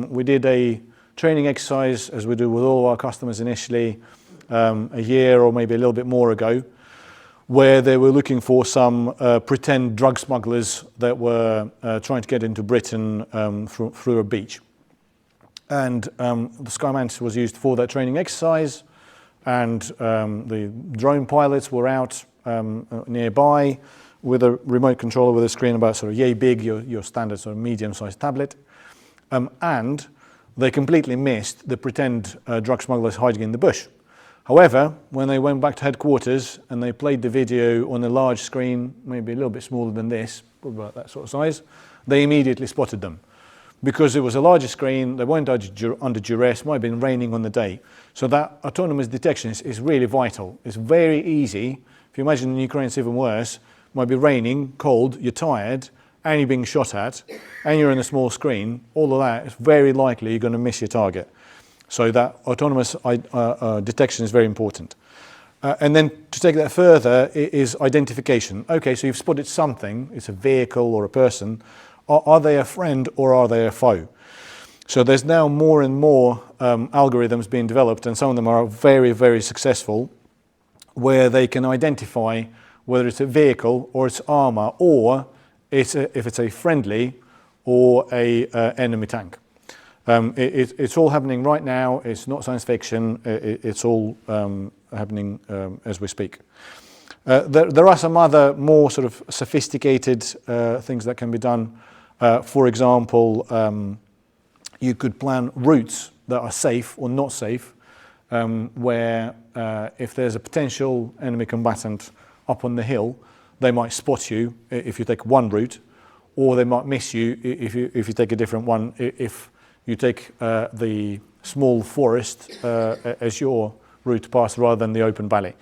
we did a training exercise, as we do with all our customers initially, a year or maybe a little bit more ago, where they were looking for some pretend drug smugglers that were trying to get into Britain through a beach. And the Sky Mantis was used for that training exercise, and the drone pilots were out nearby with a remote controller with a screen about sort of yay big, your standard sort of medium-sized tablet, and they completely missed the pretend drug smugglers hiding in the bush. However, when they went back to headquarters and they played the video on a large screen, maybe a little bit smaller than this, probably about that sort of size, they immediately spotted them. Because it was a larger screen, they weren't under duress, might have been raining on the day. So that autonomous detection is really vital. It's very easy. If you imagine in Ukraine it's even worse, it might be raining, cold, you're tired, and you're being shot at, and you're on a small screen, all of that, it's very likely you're going to miss your target. So that autonomous detection is very important. And then to take that further is identification. Okay, so you've spotted something, it's a vehicle or a person. Are they a friend or are they a foe? So there's now more and more algorithms being developed, and some of them are very, very successful, where they can identify whether it's a vehicle or it's armor, or if it's a friendly or a enemy tank. It's all happening right now. It's not science fiction. It's all happening as we speak. There are some other more sort of sophisticated things that can be done. For example, you could plan routes that are safe or not safe, where if there's a potential enemy combatant up on the hill, they might spot you if you take one route, or they might miss you if you take a different one if you take the small forest as your route to pass rather than the open valley.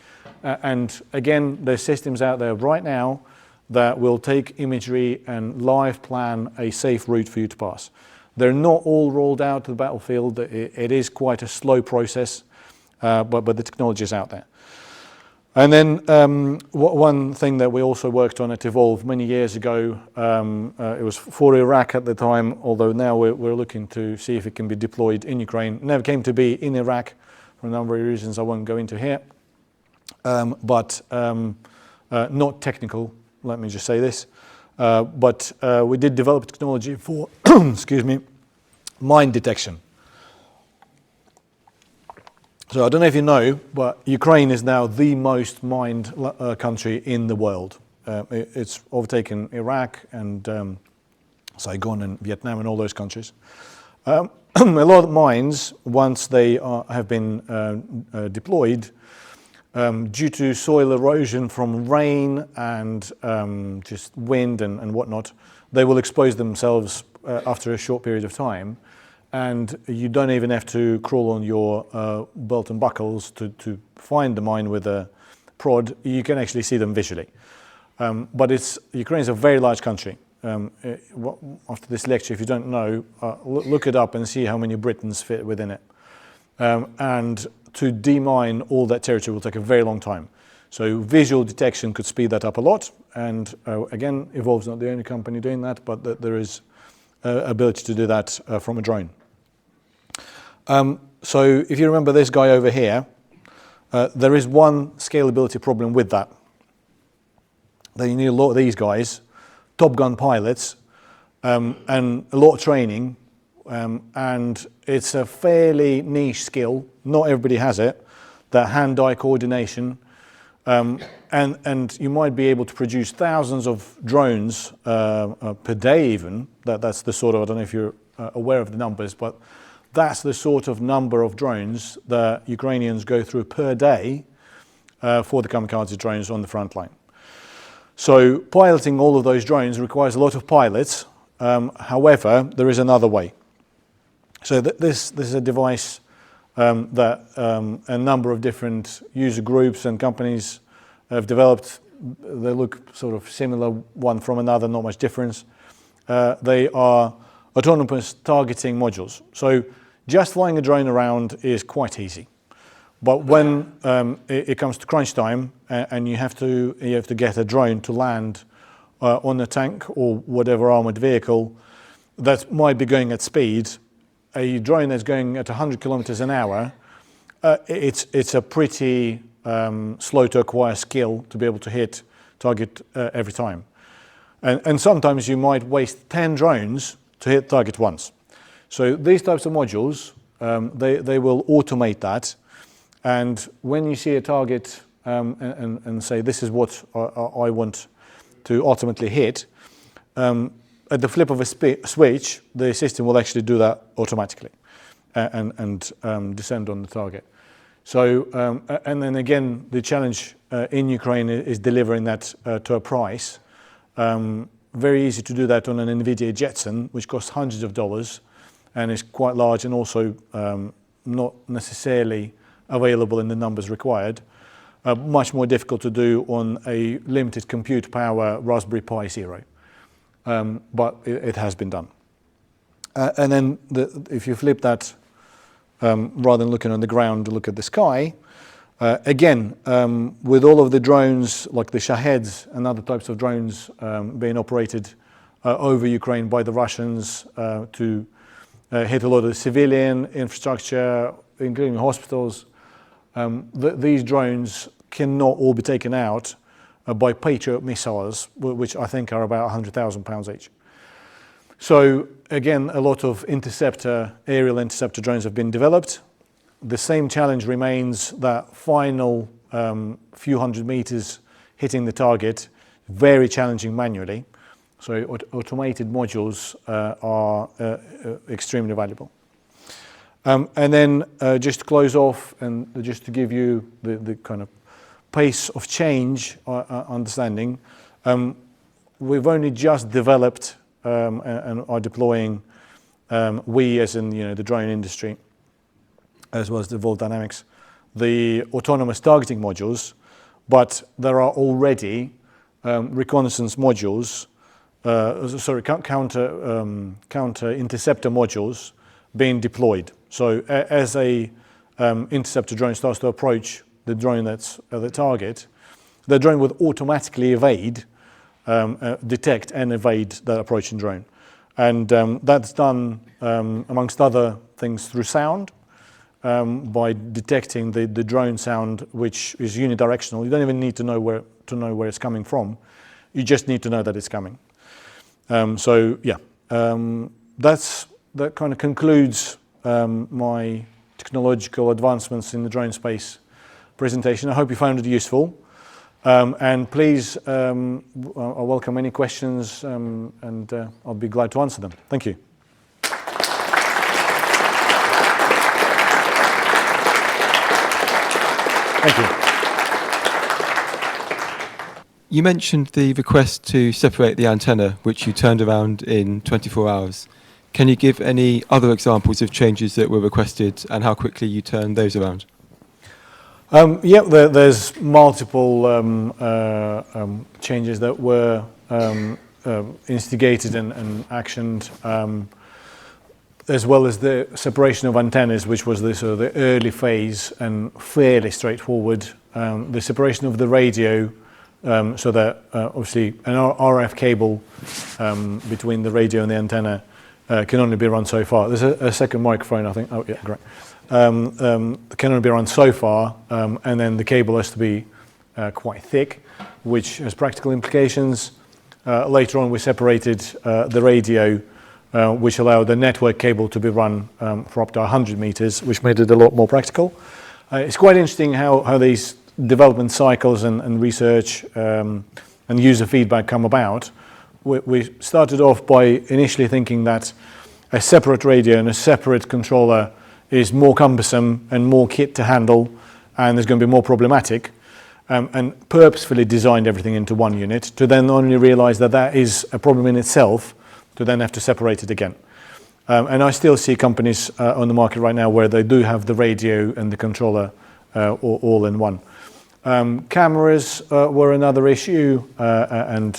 And again, there's systems out there right now that will take imagery and live plan a safe route for you to pass. They're not all rolled out to the battlefield. It is quite a slow process, but the technology is out there. And then one thing that we also worked on at Evolve many years ago, it was for Iraq at the time, although now we're looking to see if it can be deployed in Ukraine. Never came to be in Iraq for a number of reasons I won't go into here, but not technical, let me just say this. But we did develop technology for, excuse me, mine detection. So I don't know if you know, but Ukraine is now the most mined country in the world. It's overtaken Iraq and Saigon and Vietnam and all those countries. A lot of mines, once they have been deployed, due to soil erosion from rain and just wind and whatnot, they will expose themselves after a short period of time. And you don't even have to crawl on your belt and buckles to find the mine with a prod. You can actually see them visually. But Ukraine is a very large country. After this lecture, if you don't know, look it up and see how many Britons fit within it. And to demine all that territory will take a very long time. So visual detection could speed that up a lot. And again, Evolve's not the only company doing that, but there is ability to do that from a drone. So if you remember this guy over here, there is one scalability problem with that. That you need a lot of these guys, Top Gun pilots, and a lot of training, and it's a fairly niche skill. Not everybody has it, that hand-eye coordination, and you might be able to produce thousands of drones per day even. That's the sort of, I don't know if you're aware of the numbers, but that's the sort of number of drones that Ukrainians go through per day for the kamikaze drones on the front line. So piloting all of those drones requires a lot of pilots. However, there is another way. So this is a device that a number of different user groups and companies have developed. They look sort of similar one from another, not much difference. They are autonomous targeting modules. So just flying a drone around is quite easy. But when it comes to crunch time and you have to get a drone to land on a tank or whatever armored vehicle that might be going at speed, a drone that's going at 100 kilometers an hour, it's a pretty slow to acquire skill to be able to hit target every time. And sometimes you might waste 10 drones to hit target once. So these types of modules, they will automate that. And when you see a target and say, this is what I want to ultimately hit, at the flip of a switch, the system will actually do that automatically and descend on the target. So, and then again, the challenge in Ukraine is delivering that to a price. Very easy to do that on an NVIDIA Jetson, which costs hundreds of dollars and is quite large and also not necessarily available in the numbers required. Much more difficult to do on a limited compute power Raspberry Pi Zero. But it has been done. And then if you flip that, rather than looking on the ground, look at the sky. Again, with all of the drones, like the Shaheds and other types of drones being operated over Ukraine by the Russians to hit a lot of civilian infrastructure, including hospitals, these drones cannot all be taken out by Patriot missiles, which I think are about £100,000 each. So again, a lot of aerial interceptor drones have been developed. The same challenge remains, that final few hundred meters hitting the target, very challenging manually. So automated modules are extremely valuable. And then just to close off and just to give you the kind of pace of change understanding, we've only just developed and are deploying we as in the drone industry, as well as the Evolved Dynamics, the autonomous targeting modules, but there are already reconnaissance modules, counter interceptor modules being deployed. So as a interceptor drone starts to approach the drone that's the target, the drone would automatically detect and evade that approaching drone. And that's done, amongst other things, through sound, by detecting the drone sound, which is unidirectional. You don't even need to know where it's coming from. You just need to know that it's coming. That kind of concludes my technological advancements in the drone space presentation. I hope you found it useful. And please, I welcome any questions, and I'll be glad to answer them. Thank you. Thank you. You mentioned the request to separate the antenna, which you turned around in 24 hours. Can you give any other examples of changes that were requested and how quickly you turned those around? There's multiple changes that were instigated and actioned, as well as the separation of antennas, which was the early phase and fairly straightforward. The separation of the radio, so that obviously an RF cable between the radio and the antenna can only be run so far. There's a second microphone, I think. Oh, yeah, great. Can only be run so far, and then the cable has to be quite thick, which has practical implications. Later on, we separated the radio, which allowed the network cable to be run for up to 100 meters, which made it a lot more practical. It's quite interesting how these development cycles and research and user feedback come about. We started off by initially thinking that a separate radio and a separate controller is more cumbersome and more kit to handle, and is going to be more problematic, and purposefully designed everything into one unit, to then only realize that that is a problem in itself, to then have to separate it again. And I still see companies on the market right now where they do have the radio and the controller all in one. Cameras were another issue, and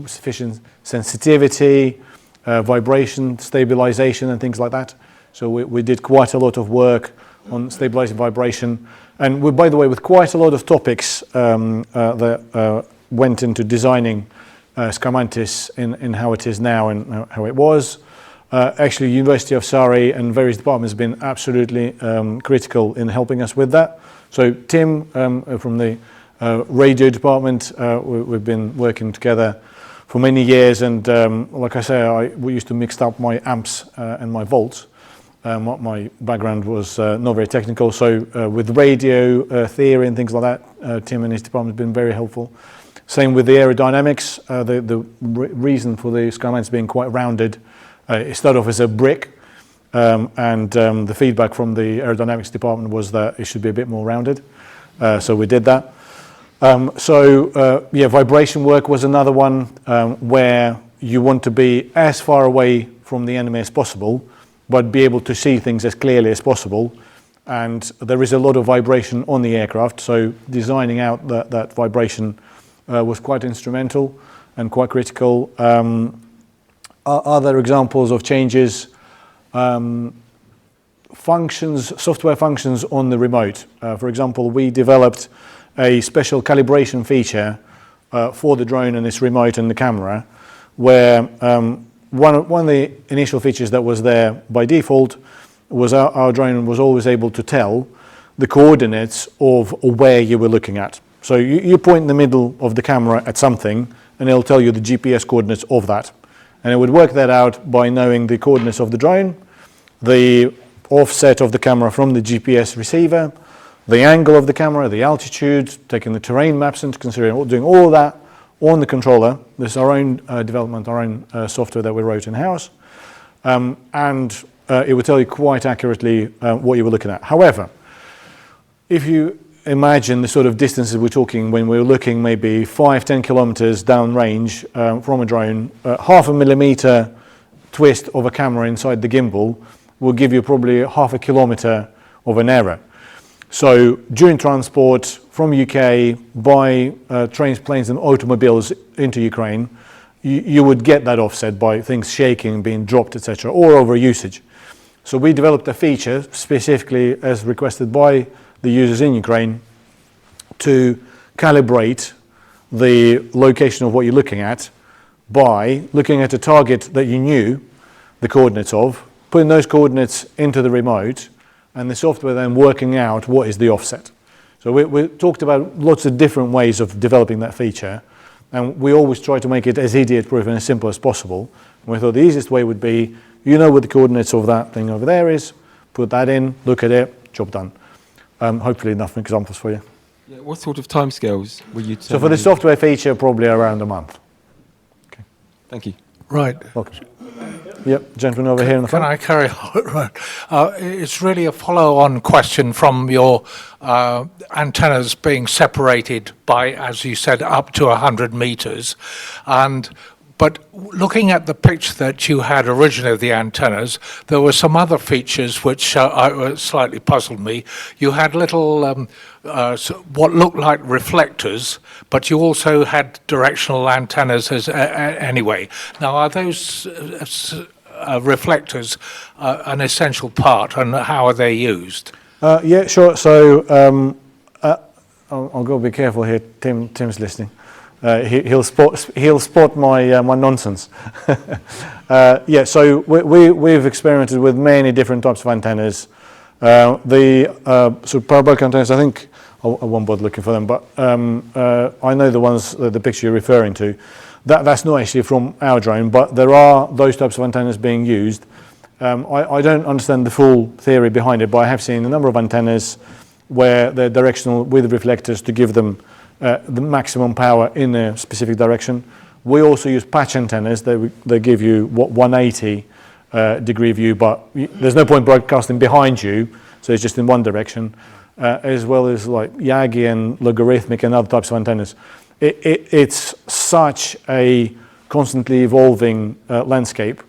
sufficient sensitivity, vibration, stabilization, and things like that. So we did quite a lot of work on stabilizing vibration, and by the way, with quite a lot of topics that went into designing Skymantis in how it is now and how it was. Actually, University of Surrey and various departments have been absolutely critical in helping us with that. So Tim from the radio department, we've been working together for many years, and like I say, we used to mix up my amps and my volts. My background was not very technical, so with radio theory and things like that, Tim and his department have been very helpful. Same with the aerodynamics. The reason for the Skymantis being quite rounded, it started off as a brick, and the feedback from the aerodynamics department was that it should be a bit more rounded, so we did that. Vibration work was another one where you want to be as far away from the enemy as possible, but be able to see things as clearly as possible. And there is a lot of vibration on the aircraft, so designing out that vibration was quite instrumental and quite critical. Other examples of changes, software functions on the remote. For example, we developed a special calibration feature for the drone and its remote and the camera, where one of the initial features that was there by default was our drone was always able to tell the coordinates of where you were looking at. So you point in the middle of the camera at something, and it'll tell you the GPS coordinates of that. And it would work that out by knowing the coordinates of the drone, the offset of the camera from the GPS receiver, the angle of the camera, the altitude, taking the terrain maps into consideration, doing all of that on the controller. This is our own development, our own software that we wrote in-house. And it would tell you quite accurately what you were looking at. However, if you imagine the sort of distances we're talking when we're looking maybe 5-10 kilometers downrange from a drone, half a millimeter twist of a camera inside the gimbal will give you probably half a kilometre of an error. So during transport from UK by trains, planes and automobiles into Ukraine, you would get that offset by things shaking, being dropped, etc., or over usage. So we developed a feature specifically as requested by the users in Ukraine to calibrate the location of what you're looking at by looking at a target that you knew the coordinates of, putting those coordinates into the remote, and the software then working out what is the offset. So we talked about lots of different ways of developing that feature, and we always try to make it as idiot-proof and as simple as possible. And we thought the easiest way would be, you know what the coordinates of that thing over there is, put that in, look at it, job done. Hopefully enough examples for you. Yeah, what sort of timescales were you? So for the software feature, probably around a month. Okay, thank you. Right. Welcome. Yep, gentleman over here in the Can front. I carry on? Right. It's really a follow-on question from your antennas being separated by, as you said, up to 100 meters. But looking at the picture that you had originally of the antennas, there were some other features which slightly puzzled me. You had little, what looked like reflectors, but you also had directional antennas anyway. Now, are those reflectors an essential part, and how are they used? Yeah, sure. So I'll go be careful here. Tim's listening. He'll spot my my nonsense. Yeah, so we've experimented with many different types of antennas. So parabolic antennas, I think I won't bother looking for them, but I know the ones, the picture you're referring to. That's not actually from our drone, but there are those types of antennas being used. I don't understand the full theory behind it, but I have seen a number of antennas where they're directional with reflectors to give them the maximum power in a specific direction. We also use patch antennas. They give you 180 degree view, but there's no point broadcasting behind you, so it's just in one direction, as well as like Yagi and logarithmic and other types of antennas. It's such a constantly evolving landscape,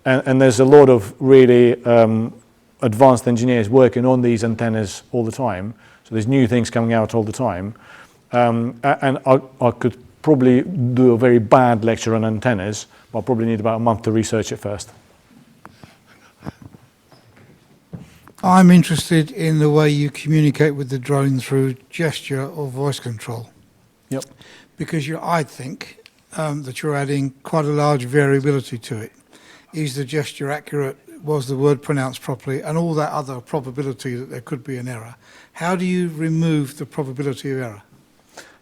and there's a lot of really advanced engineers working on these antennas all the time. So there's new things coming out all the time. And I could probably do a very bad lecture on antennas, but I'll probably need about a month to research it first. I'm interested in the way you communicate with the drone through gesture or voice control. Yep. Because I think that you're adding quite a large variability to it. Is the gesture accurate? Was the word pronounced properly? And all that other probability that there could be an error. How do you remove the probability of error?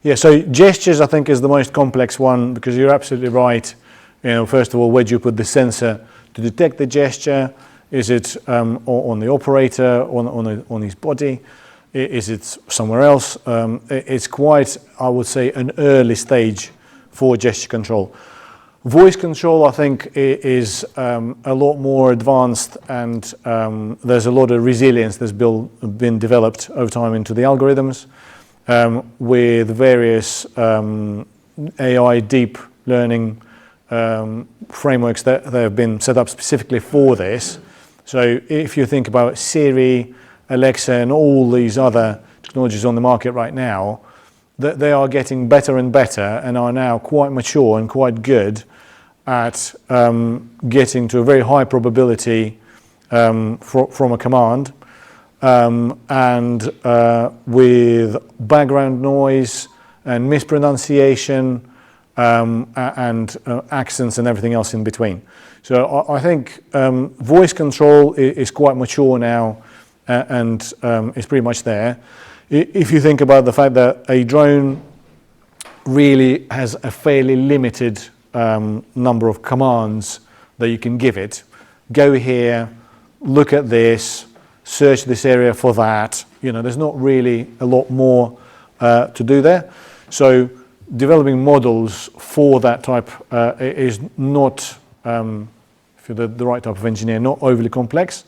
Yeah, so gestures I think is the most complex one, because you're absolutely right. You know, first of all, where do you put the sensor to detect the gesture? Is it on the operator, on his body? Is it somewhere else? It's quite, I would say, an early stage for gesture control. Voice control, I think, is a lot more advanced, and there's a lot of resilience that's been developed over time into the algorithms. With various AI deep learning frameworks that have been set up specifically for this. So if you think about Siri, Alexa, and all these other technologies on the market right now, they are getting better and better and are now quite mature and quite good at getting to a very high probability from a command. And with background noise and mispronunciation and accents and everything else in between. So I think voice control is quite mature now and is pretty much there. If you think about the fact that a drone really has a fairly limited number of commands that you can give it, go here, look at this, search this area for that. You know, there's not really a lot more to do there. So developing models for that type is not, if you're the right type of engineer, not overly complex.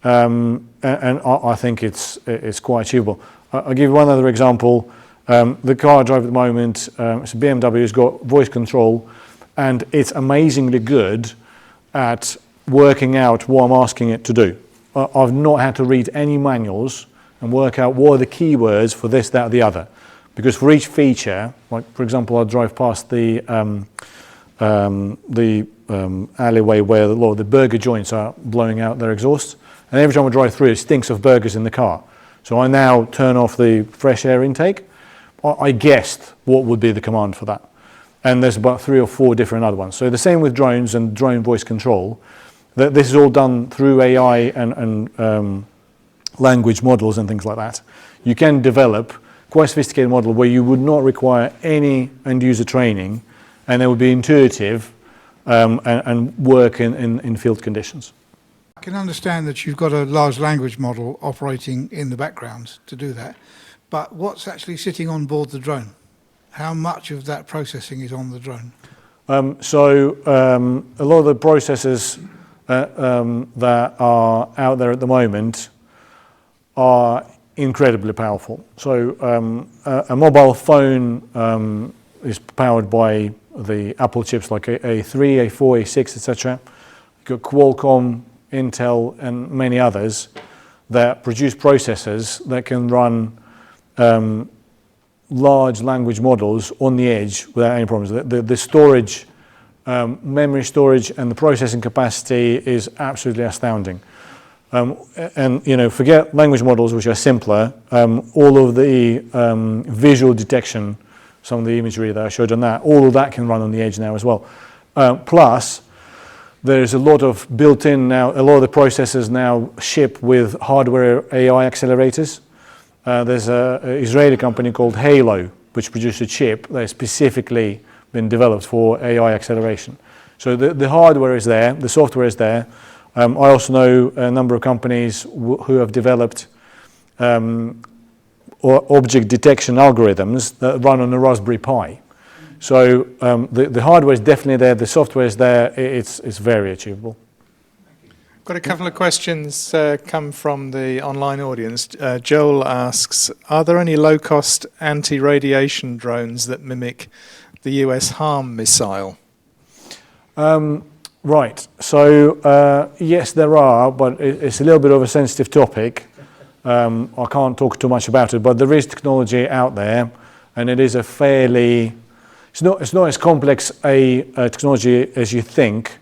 And I think it's quite achievable. I'll give you one other example. The car I drive at the moment, it's a BMW, it's got voice control, and it's amazingly good at working out what I'm asking it to do. I've not had to read any manuals and work out what are the keywords for this, that, or the other. Because for each feature, like for example, I drive past the alleyway where a lot of the burger joints are blowing out their exhausts, and every time I drive through, it stinks of burgers in the car. So I now turn off the fresh air intake. I guessed what would be the command for that. And there's about 3 or 4 different other ones. So the same with drones and drone voice control. This is all done through AI and language models and things like that. You can develop quite a sophisticated model where you would not require any end-user training, and it would be intuitive and work in field conditions. I can understand that you've got a large language model operating in the background to do that, but what's actually sitting on board the drone? How much of that processing is on the drone? So a lot of the processors that are out there at the moment are incredibly powerful. So a mobile phone is powered by the Apple chips like A3, A4, A6, etc. You've got Qualcomm, Intel, and many others that produce processors that can run large language models on the edge without any problems. The storage, memory storage, and the processing capacity is absolutely astounding. And forget language models, which are simpler. All of the visual detection, some of the imagery that I showed on that, all of that can run on the edge now as well. Plus, there's a lot of built-in now. A lot of the processors now ship with hardware AI accelerators. There's an Israeli company called Halo, which produced a chip that has specifically been developed for AI acceleration. So the hardware is there, the software is there. I also know a number of companies who have developed object detection algorithms that run on a Raspberry Pi. So the hardware is definitely there, the software is there, it's very achievable. Got a couple of questions come from the online audience. Joel asks, are there any low-cost anti-radiation drones that mimic the US HARM missile? Right, so yes there are, but it's a little bit of a sensitive topic. I can't talk too much about it, but there is technology out there, and it is a fairly, it's not as complex a technology as you think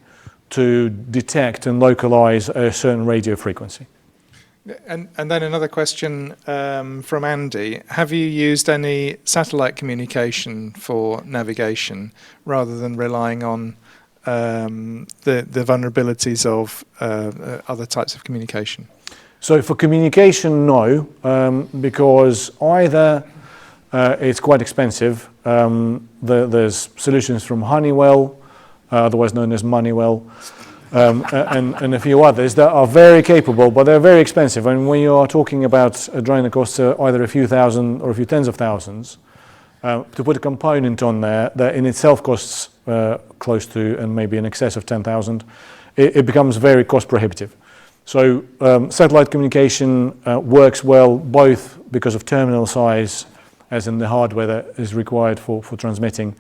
to detect and localize a certain radio frequency. And then another question from Andy. Have you used any satellite communication for navigation rather than relying on the vulnerabilities of other types of communication? So for communication, no, because either it's quite expensive. There's solutions from Honeywell, otherwise known as Moneywell, and a few others that are very capable, but they're very expensive. And when you are talking about a drone that costs either a few thousand or a few tens of thousands, to put a component on there that in itself costs close to and maybe in excess of 10,000, it becomes very cost prohibitive. So satellite communication works well both because of terminal size, as in the hardware that is required for transmitting,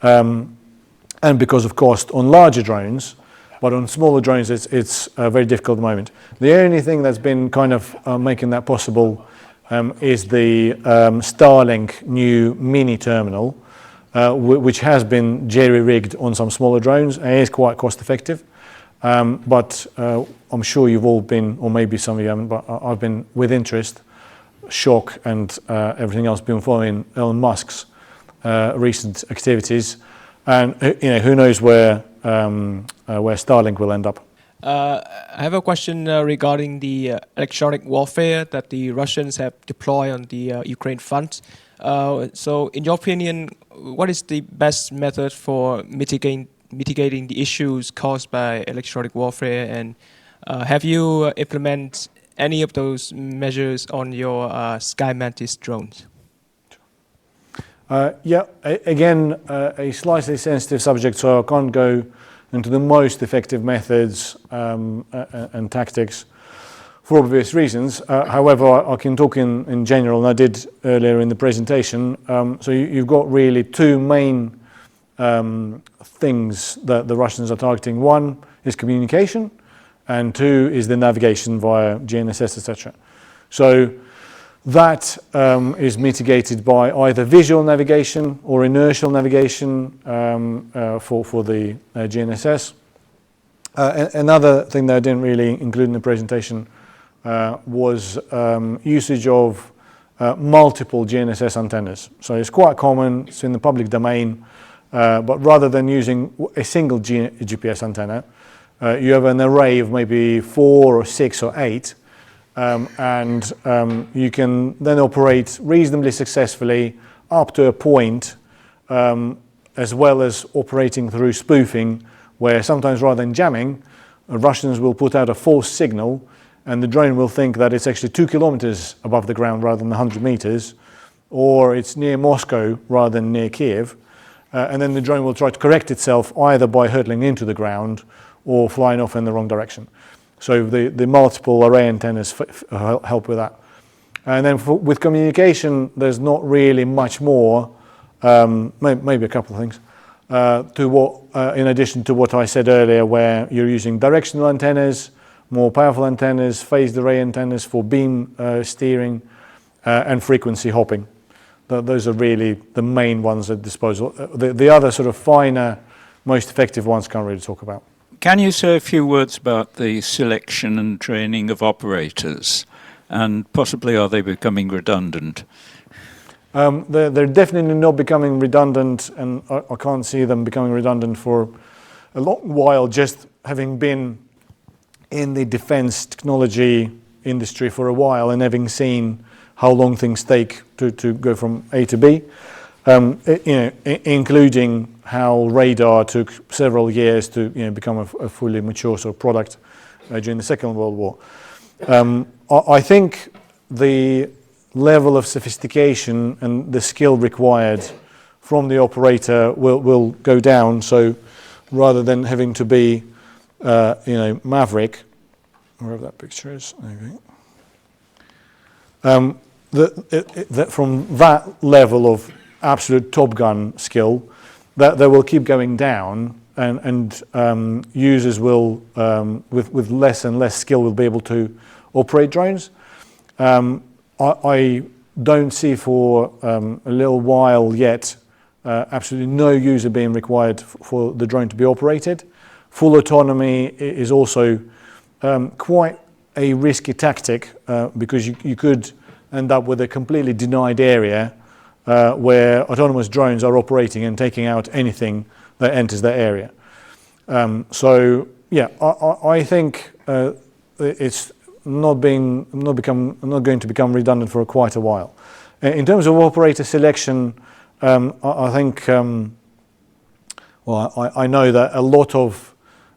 and because of cost on larger drones. But on smaller drones, it's very difficult at the moment. The only thing that's been kind of making that possible is the Starlink new mini terminal, which has been jerry-rigged on some smaller drones and is quite cost-effective. But I'm sure you've all been, or maybe some of you haven't, but I've been with interest, shock, and everything else, been following Elon Musk's recent activities, and who knows where Starlink will end up. I have a question regarding the electronic warfare that the Russians have deployed on the Ukraine front. So in your opinion, what is the best method for mitigating the issues caused by electronic warfare, and have you implemented any of those measures on your Sky Mantis drones? Again, a slightly sensitive subject, so I can't go into the most effective methods and tactics for obvious reasons. However, I can talk in general, and I did earlier in the presentation. So you've got really two main things that the Russians are targeting. One is communication, and 2 is the navigation via GNSS, etc. So that is mitigated by either visual navigation or inertial navigation for the GNSS. Another thing that I didn't really include in the presentation was usage of multiple GNSS antennas. So it's quite common, it's in the public domain, but rather than using a single GPS antenna, you have an array of maybe 4 or 6 or 8, and you can then operate reasonably successfully up to a point, as well as operating through spoofing, where sometimes rather than jamming, Russians will put out a false signal and the drone will think that it's actually 2 kilometers above the ground rather than 100 meters, or it's near Moscow rather than near Kiev. And then the drone will try to correct itself either by hurtling into the ground or flying off in the wrong direction. So the multiple array antennas help with that. And then with communication, there's not really much more, maybe a couple of things, in addition to what I said earlier, where you're using directional antennas, more powerful antennas, phased array antennas for beam steering, and frequency hopping. Those are really the main ones at disposal. The other sort of finer, most effective ones can't really talk about. Can you say a few words about the selection and training of operators? And possibly are they becoming redundant? They're definitely not becoming redundant, and I can't see them becoming redundant for a long while, just having been in the defense technology industry for a while and having seen how long things take to go from A to B, including how radar took several years to become a fully mature sort of product during the Second World War. I think the level of sophistication and the skill required from the operator will go down. So rather than having to be maverick, wherever that picture is, from that level of absolute Top Gun skill, that they will keep going down, and users will, with less and less skill, will be able to operate drones. I don't see for a little while yet absolutely no user being required for the drone to be operated. Full autonomy is also quite a risky tactic because you could end up with a completely denied area where autonomous drones are operating and taking out anything that enters that area. So yeah, I think it's not going to become redundant for quite a while. In terms of operator selection, I think I know that a lot of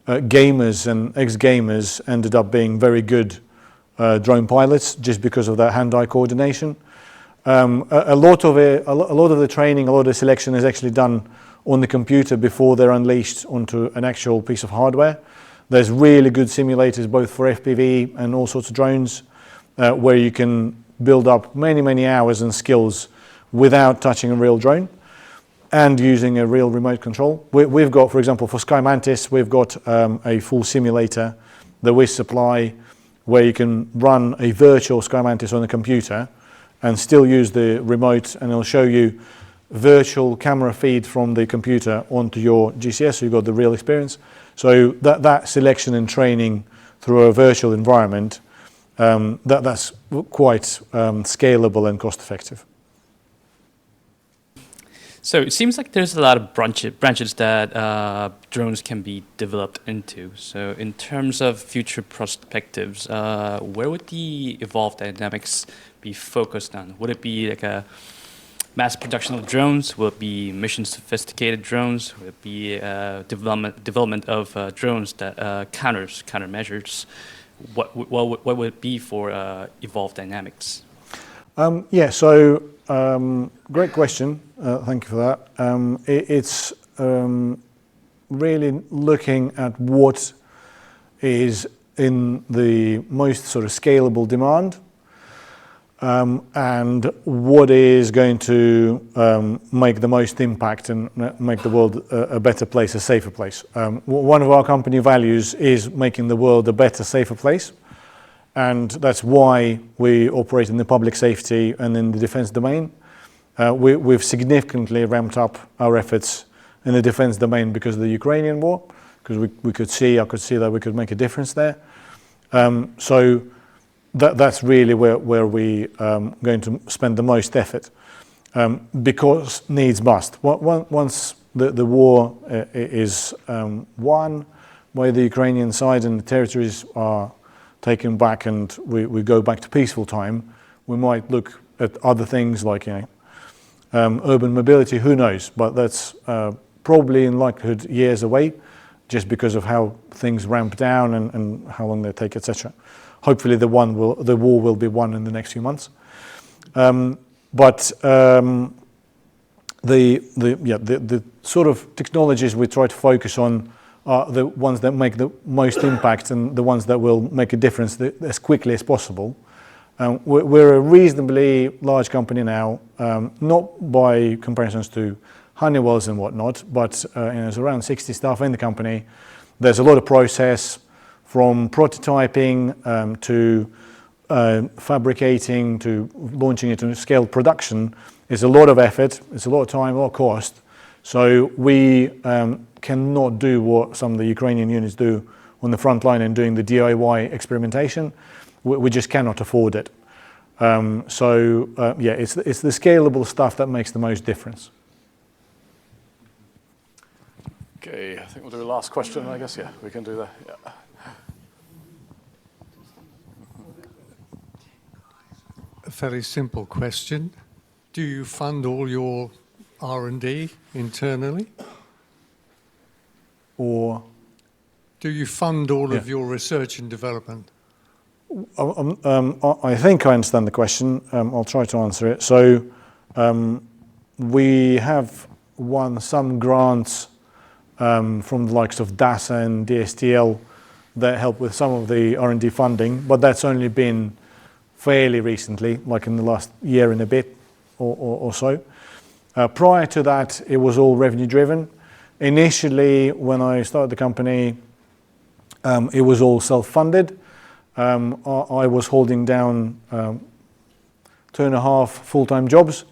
gamers and ex-gamers ended up being very good drone pilots just because of that hand-eye coordination. A lot of the training, a lot of the selection is actually done on the computer before they're unleashed onto an actual piece of hardware. There's really good simulators both for FPV and all sorts of drones where you can build up many hours and skills without touching a real drone and using a real remote control. We've got, for example, for Sky Mantis, we've got a full simulator that we supply where you can run a virtual Sky Mantis on a computer and still use the remote, and it'll show you virtual camera feed from the computer onto your GCS, so you've got the real experience. So that selection and training through a virtual environment, that's quite scalable and cost effective. So it seems like there's a lot of branches that drones can be developed into. So in terms of future perspectives, where would the evolved dynamics be focused on? Would it be like a mass production of drones? Will it be mission sophisticated drones? Will it be development of drones that countermeasures? What would it be for evolved dynamics? Great question. Thank you for that. It's really looking at what is in the most sort of scalable demand. and what is going to make the most impact and make the world a better place, a safer place. One of our company values is making the world a better, safer place, and that's why we operate in the public safety and in the defense domain. We've significantly ramped up our efforts in the defense domain because of the Ukrainian war, because I could see that we could make a difference there. So that's really where we going to spend the most effort, because needs must. Once the war is won by the Ukrainian side and the territories are taken back and we go back to peaceful time, we might look at other things like urban mobility, who knows, but that's probably in likelihood years away, just because of how things ramp down and how long they take, etc. Hopefully the war will be won in the next few months. But the sort of technologies we try to focus on are the ones that make the most impact and the ones that will make a difference as quickly as possible. We're a reasonably large company now, not by comparisons to Honeywell's and whatnot, but there's around 60 staff in the company. There's a lot of process, from prototyping to fabricating to launching it to scale production. Is a lot of effort, it's a lot of time, a lot of cost. So we cannot do what some of the Ukrainian units do on the front line and doing the DIY experimentation. We just cannot afford it. It's the scalable stuff that makes the most difference. Okay, I think we'll do a last question, I guess. Yeah, we can do that. Yeah. A fairly simple question. Do you fund all your R&D internally? Or? Do you fund all of your research and development? I think I understand the question. I'll try to answer it. So we have won some grants from the likes of DASA and DSTL that help with some of the R&D funding, but that's only been fairly recently, like in the last year and a bit or so. Prior to that, it was all revenue driven. Initially, when I started the company, it was all self-funded. I was holding down 2.5 full-time jobs,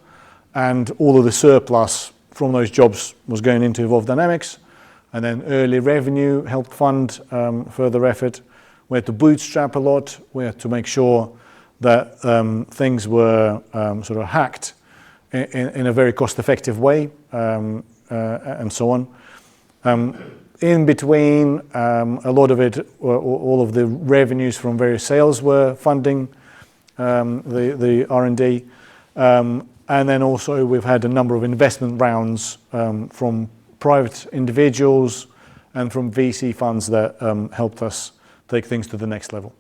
and all of the surplus from those jobs was going into Evolve Dynamics, and then early revenue helped fund further effort. We had to bootstrap a lot. We had to make sure that things were sort of hacked in a very cost-effective way, and so on. In between, a lot of it, all of the revenues from various sales were funding the R&D. And then also we've had a number of investment rounds from private individuals and from VC funds that helped us take things to the next level.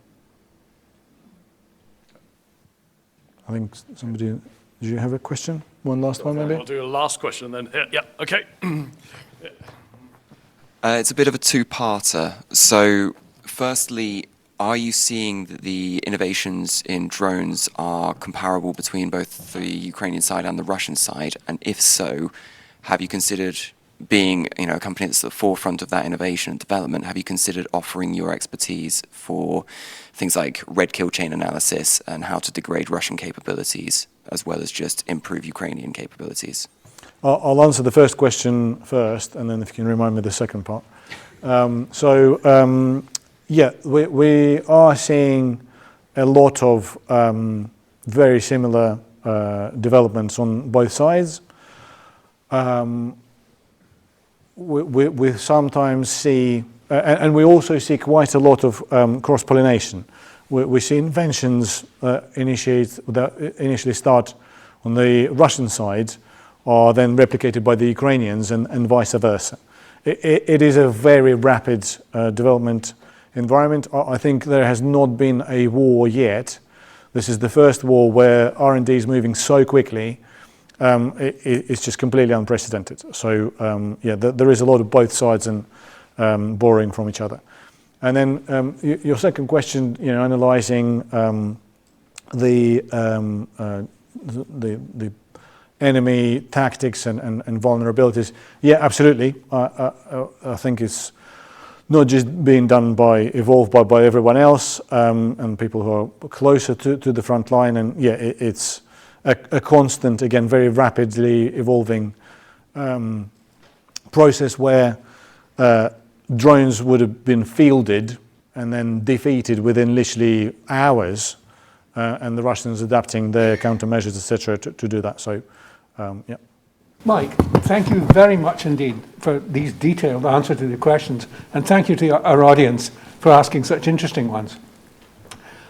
I think somebody, did you have a question? One last one maybe? We'll do a last question then. Yeah, okay. It's a bit of a two-parter. So firstly, are you seeing that the innovations in drones are comparable between both the Ukrainian side and the Russian side? And if so, have you considered being a company that's at the forefront of that innovation and development, have you considered offering your expertise for things like red kill chain analysis and how to degrade Russian capabilities, as well as just improve Ukrainian capabilities? I'll answer the first question first, and then if you can remind me the second part. We are seeing a lot of very similar developments on both sides. We sometimes see, and we also see quite a lot of cross-pollination. We see inventions that initially start on the Russian side, are then replicated by the Ukrainians and vice versa. It is a very rapid development environment. I think there has not been a war yet. This is the first war where R&D is moving so quickly. It's just completely unprecedented. So there is a lot of both sides and borrowing from each other. And then your second question, analyzing the enemy tactics and vulnerabilities. Yeah, absolutely. I think it's not just being done evolved by everyone else and people who are closer to the front line. And yeah, it's a constant, again, very rapidly evolving process where drones would have been fielded and then defeated within literally hours, and the Russians adapting their countermeasures, etc., to do that. So, yeah. Mike, thank you very much indeed for these detailed answers to the questions, and thank you to our audience for asking such interesting ones.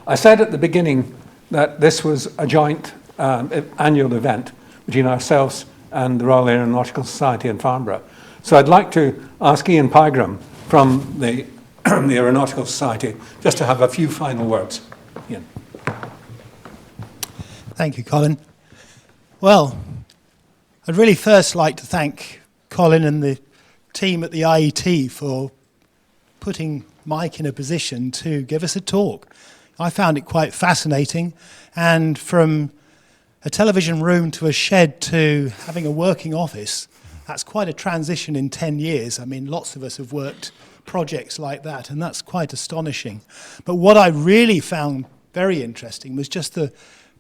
I said at the beginning that this was a joint annual event between ourselves and the Royal Aeronautical Society in Farnborough. So I'd like to ask Ian Pygram from the Aeronautical Society just to have a few final words. Ian. Thank you, Colin. Well, I'd really first like to thank Colin and the team at the IET for putting Mike in a position to give us a talk. I found it quite fascinating, and from a television room to a shed to having a working office, that's quite a transition in 10 years. I mean, lots of us have worked projects like that, and that's quite astonishing. But what I really found very interesting was just the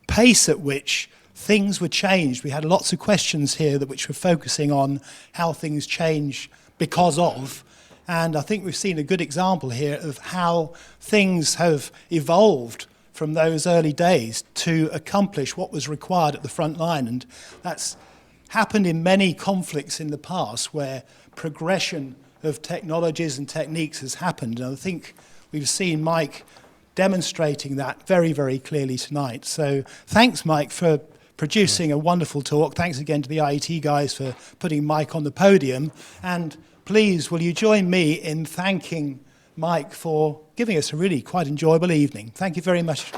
pace at which things were changed. We had lots of questions here which were focusing on how things change because of, and I think we've seen a good example here of how things have evolved from those early days to accomplish what was required at the front line. And that's happened in many conflicts in the past where progression of technologies and techniques has happened. And I think we've seen Mike demonstrating that very, very clearly tonight. So thanks, Mike, for producing a wonderful talk. Thanks again to the IET guys for putting Mike on the podium. And please, will you join me in thanking Mike for giving us a really quite enjoyable evening. Thank you very much.